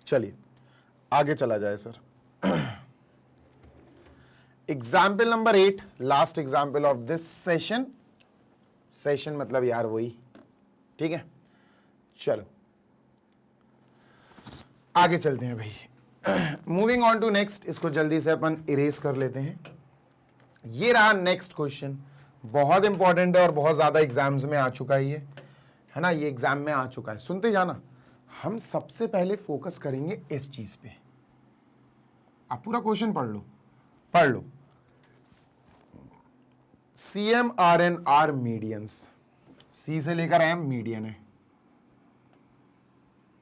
S1: चलिए आगे चला जाए sir. Example number 8, last example of this session, session मतलब यार वही, ठीक है। चलो आगे चलते हैं भाई, मूविंग ऑन टू नेक्स्ट, इसको जल्दी से अपन इरेज कर लेते हैं। ये रहा नेक्स्ट क्वेश्चन, बहुत इंपॉर्टेंट है और बहुत ज्यादा एग्जाम्स में आ चुका है ये, है ना, ये एग्जाम में आ चुका है, सुनते जाना। हम सबसे पहले फोकस करेंगे इस चीज पे, आप पूरा क्वेश्चन पढ़ लो, पढ़ लो। CMRNR मीडियंस, C से लेकर M मीडियन है,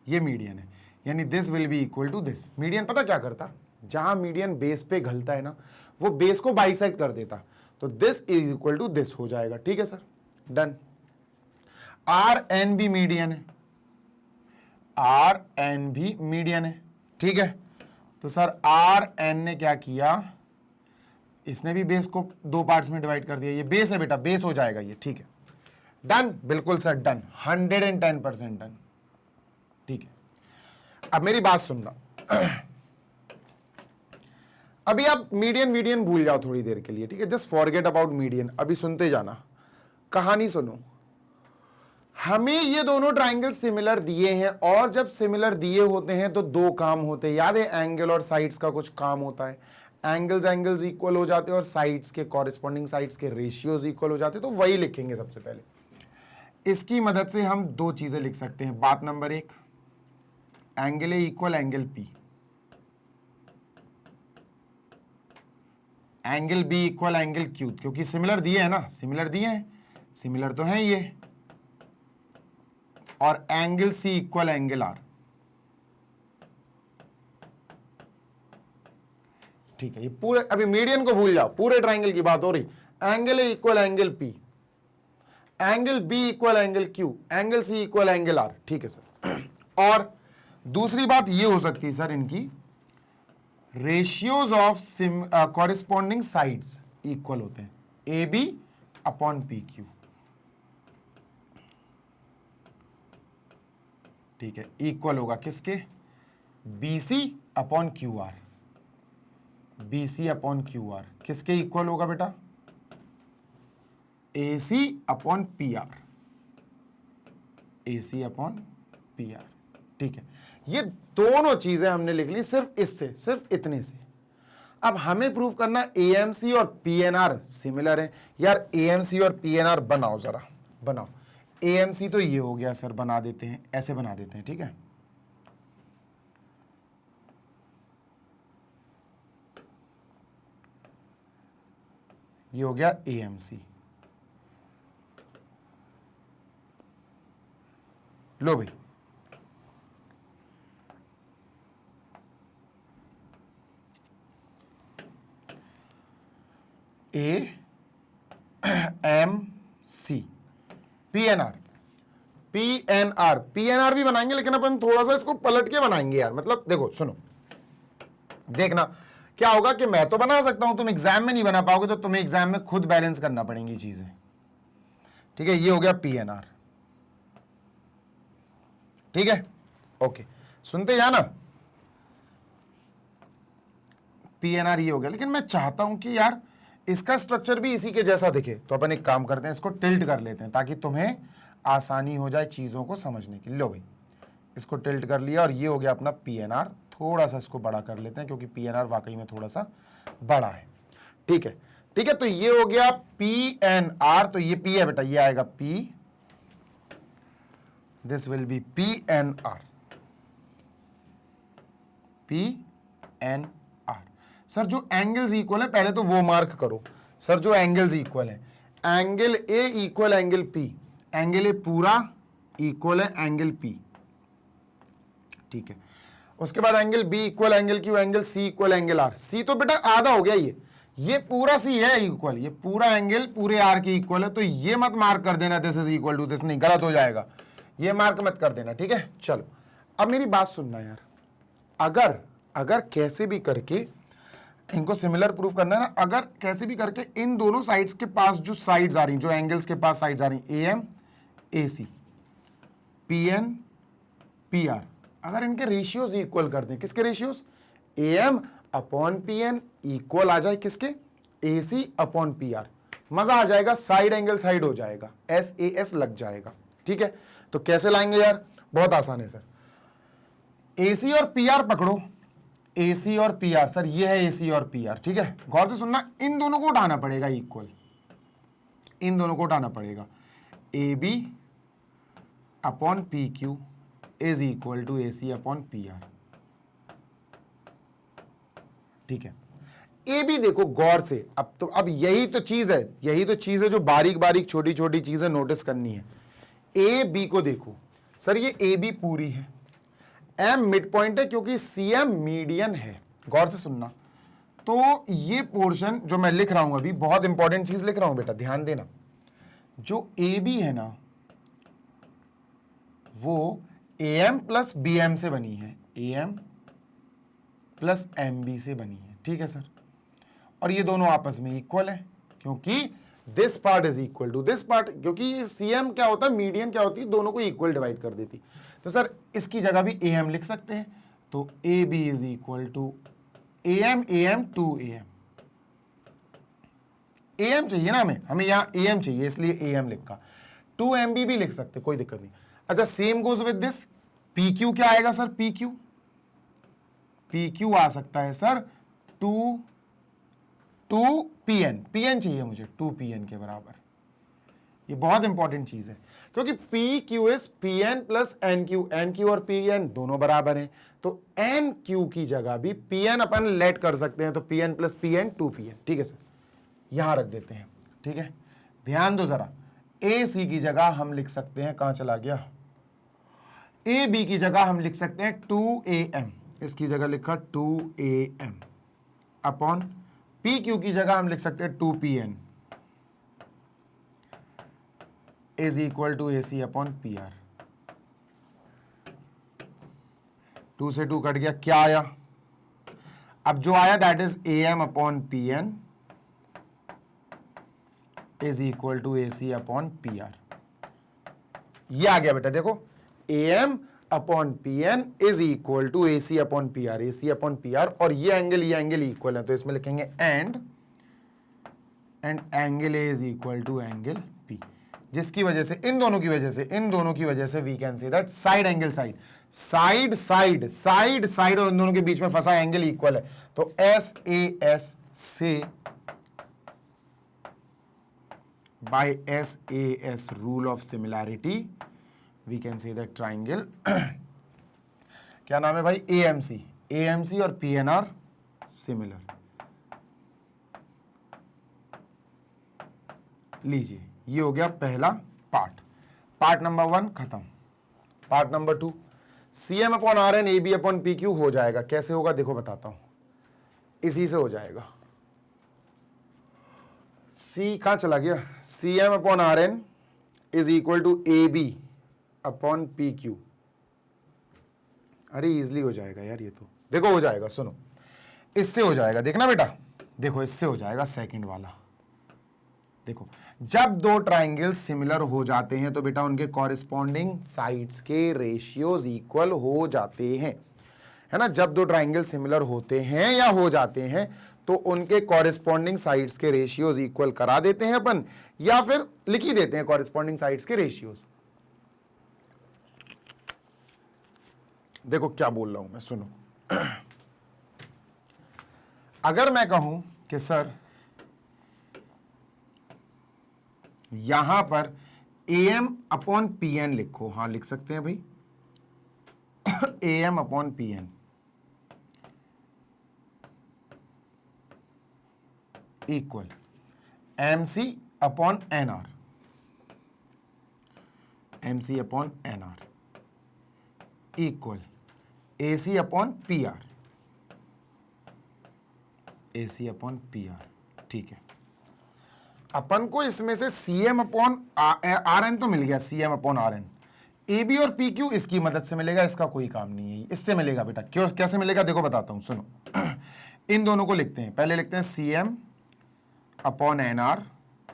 S1: ये मीडियन है, यानी this will be equal to this. Median पता क्या करता, जहां मीडियन बेस पे घलता है ना, वो बेस को बाइसेक्ट कर देता, तो this is equal to this हो जाएगा, ठीक है सर, डन। RN भी मीडियन है, RN भी मीडियन है, ठीक है। तो सर RN ने क्या किया, इसने भी बेस को दो पार्ट्स में डिवाइड कर दिया, ये बेस है बेटा, बेस हो जाएगा ये, ठीक है, डन, बिल्कुल सर डन, 110% डन, ठीक है। अब मेरी बात सुनना, अभी आप मीडियन मीडियन भूल जाओ थोड़ी देर के लिए, ठीक है, जस्ट फॉरगेट अबाउट मीडियन, अभी सुनते जाना, कहानी सुनो। हमें ये दोनों ट्राइंगल सिमिलर दिए हैं, और जब सिमिलर दिए होते हैं तो दो काम होते हैं, याद है, एंगल और साइड्स का कुछ काम होता है, एंगल्स इक्वल हो जाते हैं और साइड्स के कॉरेस्पॉन्डिंग साइड्स के रेशियोज इक्वल हो जाते हैं, तो वही लिखेंगे सबसे पहले। इसकी मदद से हम दो चीजें लिख सकते हैं। बात number 1, angle A equal angle P, angle B equal angle Q, क्योंकि सिमिलर दिए है ना, सिमिलर दिए हैं, सिमिलर तो है ये, और angle C equal angle R, ठीक है। ये पूरे, अभी मीडियन को भूल जाओ, पूरे ट्राइंगल की बात हो रही। Angle A equal angle P, angle B equal angle Q, angle C equal angle R, ठीक है सर। और दूसरी बात ये हो सकती है सर इनकी, ratios of corresponding sides equal होते हैं, A B upon P Q. ठीक है, इक्वल होगा किसके, B C upon Q R. B C upon Q R किसके इक्वल होगा बेटा, A C upon P R. A C upon P R. ठीक है, ये दोनों चीजें हमने लिख ली सिर्फ इससे, सिर्फ इतने से। अब हमें प्रूव करना एएमसी और पीएनआर सिमिलर है। यार एएमसी और पीएनआर बनाओ, जरा बनाओ। एएमसी तो ये हो गया सर, बना देते हैं, ऐसे बना देते हैं, ठीक है। ये हो गया एएमसी। लो भाई, A M C, PNR. PNR PNR भी बनाएंगे, लेकिन अपन थोड़ा सा इसको पलट के बनाएंगे यार। मतलब देखो, सुनो, देखना क्या होगा कि मैं तो बना सकता हूं, तुम एग्जाम में नहीं बना पाओगे, तो तुम्हें एग्जाम में खुद बैलेंस करना पड़ेंगी चीजें। ठीक है, ये हो गया पीएनआर। ठीक है, ओके, सुनते जाना। पीएनआर ये हो गया, लेकिन मैं चाहता हूं कि यार इसका स्ट्रक्चर भी इसी के जैसा दिखे, तो अपन एक काम करते हैं, इसको टिल्ट कर लेते हैं ताकि तुम्हें आसानी हो जाए चीजों को समझने की। लो भाई, इसको टिल्ट कर लिया और ये हो गया अपना पीएनआर। थोड़ा सा इसको बड़ा कर लेते हैं क्योंकि पीएनआर वाकई में थोड़ा सा बड़ा है। ठीक है, ठीक है, तो ये हो गया पीएनआर। तो ये पी है बेटा, ये आएगा P, this will be PNR. PNR. Sir जो एंगल्स इक्वल है पहले तो वो मार्क करो। सर जो एंगल्स इक्वल है, angle A equal angle P, angle A पूरा इक्वल है एंगल पी। ठीक है, उसके बाद angle B equal angle Q, angle C equal angle R. सी तो बेटा आधा हो गया, ये पूरा सी है इक्वल, ये पूरा एंगल पूरे आर के इक्वल है। तो ये मत मार्क कर देना this is equal to this, नहीं, गलत हो जाएगा, ये मार्क मत कर देना। ठीक है, चलो अब मेरी बात सुनना यार, अगर कैसे भी करके इनको सिमिलर प्रूफ करना है ना, अगर कैसे भी करके इन दोनों साइड्स के पास जो साइड्स आ रही, जो एंगल्स के पास साइड्स आ रही, A M A C, P N P R, अगर इनके रेशियोज इक्वल कर दें, किसके ratios, A M upon P N equal आ जाए किसके, A C upon P R, मजा आ जाएगा, साइड एंगल साइड हो जाएगा, एस ए एस लग जाएगा। ठीक है, तो कैसे लाएंगे यार, बहुत आसान है सर। ए सी और पी आर पकड़ो, ए सी और पी आर, सर ये है ए सी और पी आर। ठीक है, गौर से सुनना, इन दोनों को उठाना पड़ेगा इक्वल, इन दोनों को उठाना पड़ेगा, A B upon P Q is equal to A C upon P R. ठीक है, ए बी देखो गौर से, अब यही तो चीज है, यही तो चीज है जो बारीक बारीक छोटी छोटी चीजें नोटिस करनी है। ए बी को देखो, सर ये ए बी पूरी है, एम मिड पॉइंट है क्योंकि सी एम मीडियन है। गौर से सुनना, तो ये पोर्शन जो मैं लिख रहा हूं अभी, बहुत इंपॉर्टेंट चीज लिख रहा हूं बेटा, ध्यान देना। जो ए बी है ना, वो A M plus B M से बनी है, A M plus M B से बनी है। ठीक है सर, और ये दोनों आपस में इक्वल है क्योंकि this part is equal to this part, क्योंकि सी एम क्या होता है, मीडियन क्या होती है, दोनों को इक्वल डिवाइड कर देती। तो सर इसकी जगह भी ए एम लिख सकते हैं, तो A B is equal to A M two A M चाहिए ना हमें यहाँ ए एम चाहिए, इसलिए ए एम लिखा, टू एम बी भी लिख सकते, कोई दिक्कत नहीं। अच्छा, same goes with this, P Q क्या आएगा सर, पी क्यू आ सकता है सर टू पी एन चाहिए मुझे, टू पी एन के बराबर। ये बहुत इंपॉर्टेंट चीज है क्योंकि P Q is P N plus N Q और पी एन दोनों बराबर हैं, तो एन क्यू की जगह भी पी एन अपन लेट कर सकते हैं, तो P N plus P N two P N. ठीक है सर, यहां रख देते हैं। ठीक है, ध्यान दो जरा, ए सी की जगह हम लिख सकते हैं, कहां चला गया, ए बी की जगह हम लिख सकते हैं टू ए एम, इसकी जगह लिखा two A M upon P Q की जगह हम लिख सकते हैं two P N is equal to A C upon P R. 2 से 2 कट गया, क्या आया? अब जो आया that is AM upon PN is equal to AC upon PR। ये आ गया बेटा, देखो AM upon PN is equal to AC upon PR, AC upon PR, और ये एंगल इक्वल है, तो इसमें लिखेंगे and angle A is equal to angle P, जिसकी वजह से इन दोनों की वजह से we can say that side angle side और इन दोनों के बीच में फंसा एंगल इक्वल है, तो SAS से by SAS rule of similarity we can say that triangle क्या नाम है भाई? AMC और PN आर सिमिलर। लीजिए, ये हो गया पहला पार्ट नंबर 1 खत्म। Part number 2, CM upon RN AB upon PQ हो जाएगा। कैसे होगा देखो बताता हूं, इसी से हो जाएगा। C कहां चला गया? CM upon RN is equal to AB upon PQ। अरे इजिली हो जाएगा यार, ये तो देखो हो जाएगा, सुनो इससे हो जाएगा, देखना बेटा, देखो इससे हो जाएगा सेकंड वाला। देखो जब दो ट्राइंगल सिमिलर हो जाते हैं तो बेटा उनके कॉरेस्पॉन्डिंग साइड्स के रेशियोज इक्वल हो जाते हैं, है ना। जब दो ट्राइंगल सिमिलर होते हैं या हो जाते हैं तो उनके कॉरेस्पॉन्डिंग साइड्स के रेशियोज इक्वल करा देते हैं अपन, या फिर लिख ही देते हैं कॉरेस्पॉन्डिंग साइड्स के रेशियोज। देखो क्या बोल रहा हूं मैं, सुनो अगर मैं कहूं कि सर यहां पर AM अपॉन PN लिखो, हां लिख सकते हैं भाई AM upon PN equal MC upon NR, MC upon NR equal AC upon PR, AC upon PR। ठीक है, अपन को इसमें से CM अपॉन RN तो मिल गया, CM अपॉन RN। AB और PQ इसकी मदद से मिलेगा, इसका कोई काम नहीं है, इससे मिलेगा बेटा। क्यों, कैसे मिलेगा देखो बताता हूं, सुनो इन दोनों को लिखते हैं, पहले लिखते हैं CM upon NR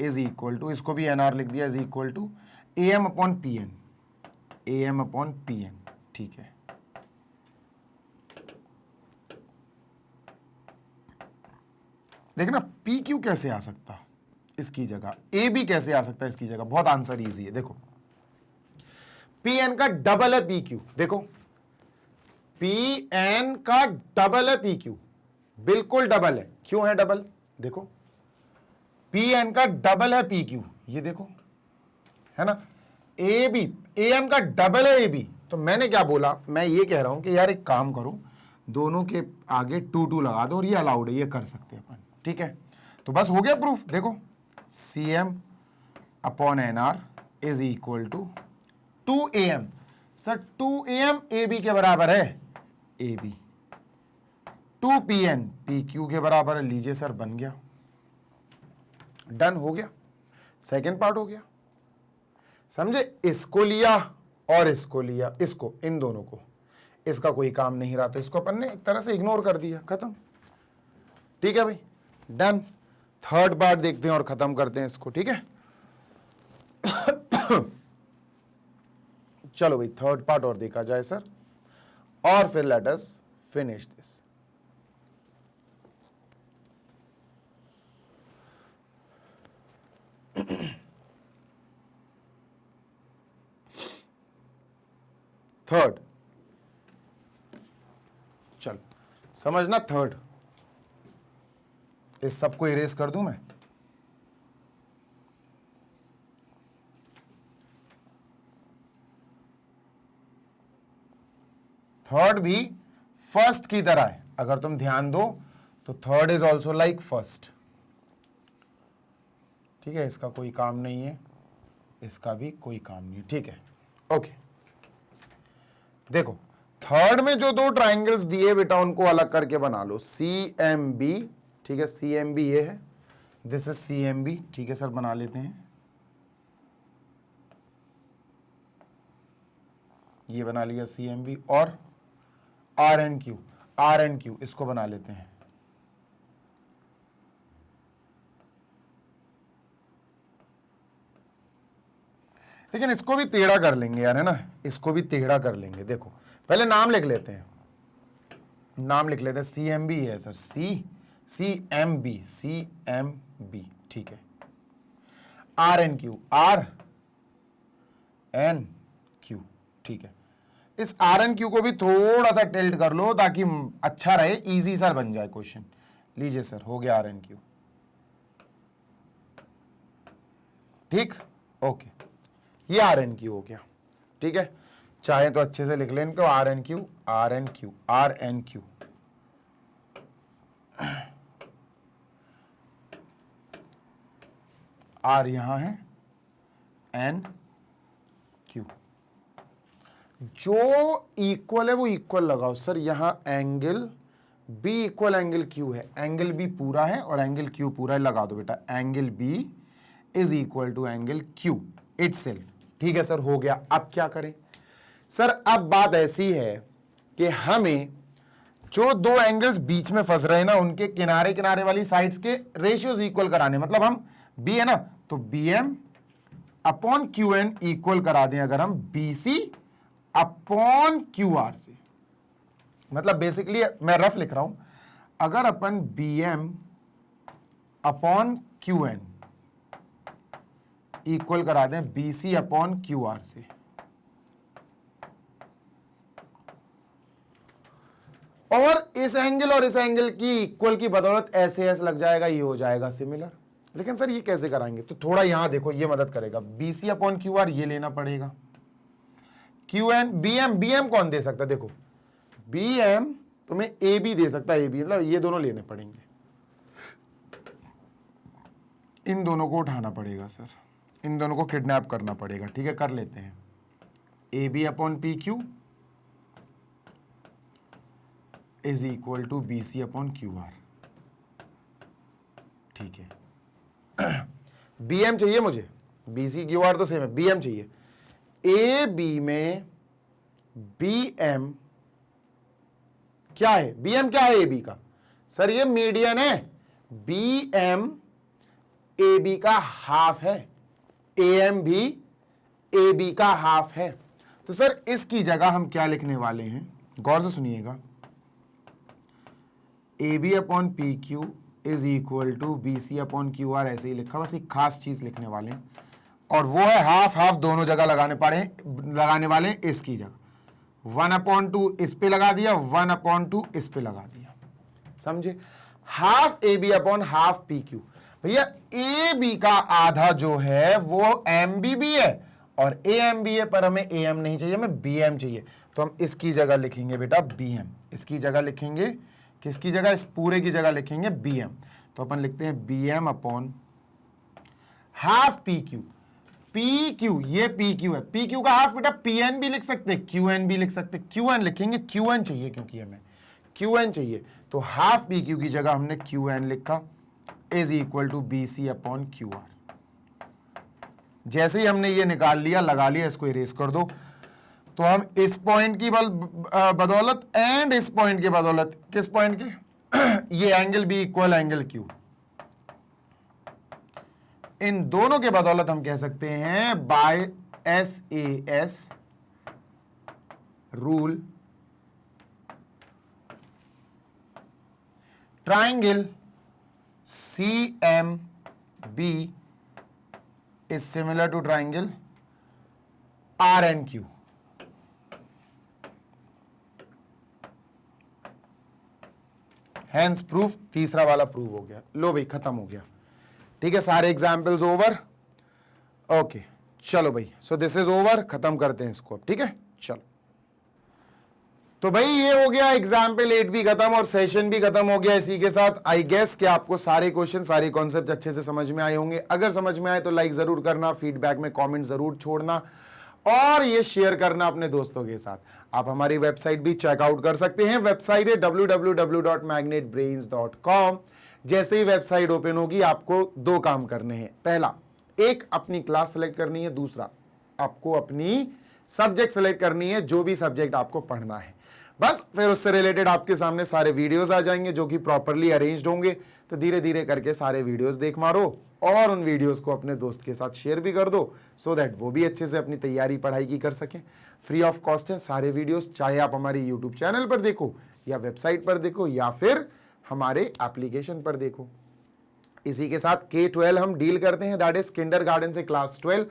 S1: is equal to, इसको भी NR लिख दिया, is equal to AM upon PN, AM upon PN। ठीक है, देखना PQ कैसे आ सकता इसकी जगह, AB कैसे आ सकता है इसकी जगह, बहुत आंसर इजी है। देखो PN का डबल है PQ, देखो PN का डबल है PQ, बिल्कुल डबल है। क्यों है डबल? देखो PN का डबल है PQ, ये देखो है ना। AB AM का डबल है AB, तो मैंने क्या बोला, मैं ये कह रहा हूं कि यार एक काम करो, दोनों के आगे 2 लगा दो और ये अलाउड है, ये कर सकते हैं अपन। ठीक है, तो बस हो गया प्रूफ। देखो CM upon NR is equal to 2AM, sir 2AM AB के बराबर है AB, 2PN PQ के बराबर है। लीजिए सर बन गया, डन हो गया, सेकेंड पार्ट हो गया। समझे, इसको लिया और इसको लिया, इसको इन दोनों को, इसका कोई काम नहीं रहा तो इसको अपन ने एक तरह से इग्नोर कर दिया, खत्म। ठीक है भाई, डन। थर्ड पार्ट देखते हैं और खत्म करते हैं इसको, ठीक है चलो भाई थर्ड पार्ट और देखा जाए सर, और फिर let us finish this. Third, चल समझना, थर्ड इस सबको इरेज कर दूं मैं। थर्ड भी फर्स्ट की तरह है, अगर तुम ध्यान दो तो third is also like first. ठीक है, इसका कोई काम नहीं है, इसका भी कोई काम नहीं है। ठीक है, ओके। देखो थर्ड में जो दो ट्राइंगल्स दिए बेटा उनको अलग करके बना लो, CMB। ठीक है, CMB ये है, दिस इज CMB। ठीक है सर, बना लेते हैं, ये बना लिया CMB। और आर एन क्यू इसको बना लेते हैं। लेकिन इसको भी टेढ़ा कर लेंगे यार, है ना, इसको भी टेढ़ा कर लेंगे। देखो पहले नाम लिख लेते हैं, नाम लिख लेते हैं, सी एम बी है सर, सी एम बी, ठीक है। आर एन क्यू, ठीक है। इस आर एन क्यू को भी थोड़ा सा टिल्ट कर लो ताकि अच्छा रहे, इजी सा बन जाए क्वेश्चन। लीजिए सर, हो गया आर एन क्यू, ठीक, ओके, ये आर एन क्यू हो गया, ठीक है। चाहे तो अच्छे से लिख लें इनको, R N Q, R N Q, R N Q, R यहां है, एन क्यू, जो इक्वल है वो इक्वल लगाओ सर। यहां angle B equal angle Q है, एंगल बी पूरा है और एंगल क्यू पूरा है, लगा दो बेटा, angle B is equal to angle Q itself, ठीक है सर, हो गया। अब क्या करें सर, अब बात ऐसी है कि हमें जो दो एंगल्स बीच में फंस रहे हैं ना, उनके किनारे किनारे वाली साइड्स के रेशियोज इक्वल कराने, मतलब हम बी है ना, तो B M upon Q N equal करा दें अगर हम B C upon Q R से। मतलब बेसिकली मैं रफ लिख रहा हूं, अगर अपन B M upon Q N equal करा दें B C upon Q R से, और इस एंगल और इस एंगल की इक्वल की बदौलत ऐसे ऐसे लग जाएगा, ये हो जाएगा सिमिलर। लेकिन सर ये कैसे कराएंगे, तो थोड़ा यहां देखो, ये मदद करेगा, B C upon Q R ये लेना पड़ेगा, क्यू एन बी एम कौन दे सकता है, देखो बी एम तुम्हें ए बी दे सकता है, ए बी, मतलब ये दोनों लेने पड़ेंगे, इन दोनों को उठाना पड़ेगा सर, इन दोनों को किडनैप करना पड़ेगा, ठीक है, कर लेते हैं। A B upon P Q is equal to B C upon Q R, ठीक है। बी एम चाहिए मुझे, बी सी क्यू आर तो सेम है, बी एम चाहिए। ए बी में बी एम क्या है, बी एम क्या है ए बी का, सर ये मीडियन है, बी एम ए बी का हाफ है, ए एम भी ए बी का हाफ है। तो सर इसकी जगह हम क्या लिखने वाले हैं, गौर से सुनिएगा, A B upon P Q is equal to B C upon Q R, ऐसे ही लिखा, बस एक खास चीज लिखने वाले हैं, और वो है हाफ हाफ दोनों जगह लगाने वाले हैं, इसकी जगह 1/2 इस पे लगा दिया, 1/2 इस पे लगा दिया, समझे। Half A B upon half P Q, भैया ए बी का आधा जो है वो एम बी भी है और ए एम भी है, पर हमें ए एम नहीं चाहिए, हमें बी एम चाहिए, तो हम इसकी जगह लिखेंगे बेटा बी एम, इसकी जगह लिखेंगे, किसकी जगह, इस पूरे की जगह लिखेंगे बी एम। तो अपन लिखते हैं B M upon half P Q, P Q ये पी क्यू है, पी क्यू का हाफ बेटा पी एन भी लिख सकते, क्यू एन भी लिख सकते, क्यू एन लिखेंगे, क्यू एन चाहिए क्योंकि हमें क्यू एन चाहिए, तो हाफ पी क्यू की जगह हमने क्यू एन लिखा, is equal to B C upon Q R. जैसे ही हमने ये निकाल लिया, लगा लिया, इसको इरेज कर दो, तो हम इस पॉइंट की बदौलत एंड इस पॉइंट की बदौलत, किस पॉइंट की ये angle B equal angle Q, इन दोनों के बदौलत हम कह सकते हैं by S A S rule, triangle C M B is similar to triangle R N Q. Hence proof, तीसरा वाला प्रूव हो गया, लो भाई खत्म हो गया, ठीक है, सारे एग्जाम्पल्स ओवर, ओके चलो भाई, सो दिस इज ओवर, खत्म करते हैं इसको अब, ठीक है, चलो। तो भाई ये हो गया एग्जाम्पल 8 भी खत्म और सेशन भी खत्म हो गया इसी के साथ। आई गेस कि आपको सारे क्वेश्चन, सारे कॉन्सेप्ट अच्छे से समझ में आए होंगे। अगर समझ में आए तो लाइक जरूर करना, फीडबैक में कमेंट जरूर छोड़ना और ये शेयर करना अपने दोस्तों के साथ। आप हमारी वेबसाइट भी चेकआउट कर सकते हैं, वेबसाइट है www.magnetbrains.com। जैसे ही वेबसाइट ओपन होगी आपको दो काम करने हैं, पहला एक अपनी क्लास सेलेक्ट करनी है, दूसरा आपको अपनी सब्जेक्ट सेलेक्ट करनी है, जो भी सब्जेक्ट आपको पढ़ना है। बस फिर उससे रिलेटेड आपके सामने सारे वीडियोस आ जाएंगे जो कि प्रॉपरली अरेंज्ड होंगे। तो धीरे धीरे करके सारे वीडियोस देख मारो और उन वीडियोस को अपने दोस्त के साथ शेयर भी कर दो, सो दैट वो भी अच्छे से अपनी तैयारी पढ़ाई की कर सकें। फ्री ऑफ कॉस्ट है सारे वीडियोस, चाहे आप हमारे यूट्यूब चैनल पर देखो या वेबसाइट पर देखो या फिर हमारे एप्लीकेशन पर देखो। इसी के साथ K-12 हम डील करते हैं, दैट इज किंडरगार्टन से class 12,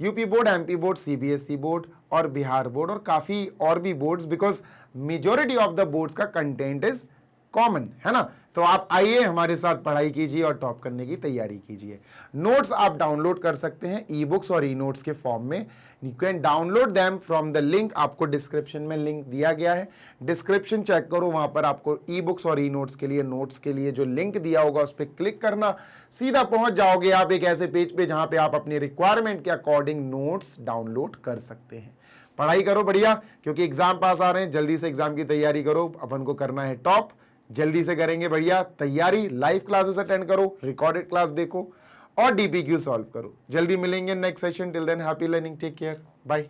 S1: UP board, MP board, CBSE board और बिहार बोर्ड और काफी और भी boards, because majority of the boards का कंटेंट इज कॉमन, है ना। तो आप आइए हमारे साथ पढ़ाई कीजिए और टॉप करने की तैयारी कीजिए। नोट्स आप डाउनलोड कर सकते हैं ई बुक्स और ई नोट्स के फॉर्म में। You can download them from the link, आपको डिस्क्रिप्शन में लिंक दिया गया है, डिस्क्रिप्शन चेक करो, वहां पर आपको ई बुक्स और ई नोट्स के लिए जो लिंक दिया होगा उस पर क्लिक करना, सीधा पहुंच जाओगे आप एक ऐसे पेज पे जहां पे आप अपनी रिक्वायरमेंट के अकॉर्डिंग नोट्स डाउनलोड कर सकते हैं। पढ़ाई करो बढ़िया, क्योंकि एग्जाम पास आ रहे हैं, जल्दी से एग्जाम की तैयारी करो, अपन को करना है टॉप, जल्दी से करेंगे बढ़िया तैयारी। लाइव क्लासेस अटेंड करो, रिकॉर्डेड क्लास देखो और डीपीक्यू सॉल्व करो। जल्दी मिलेंगे next session, till then happy learning, take care, bye.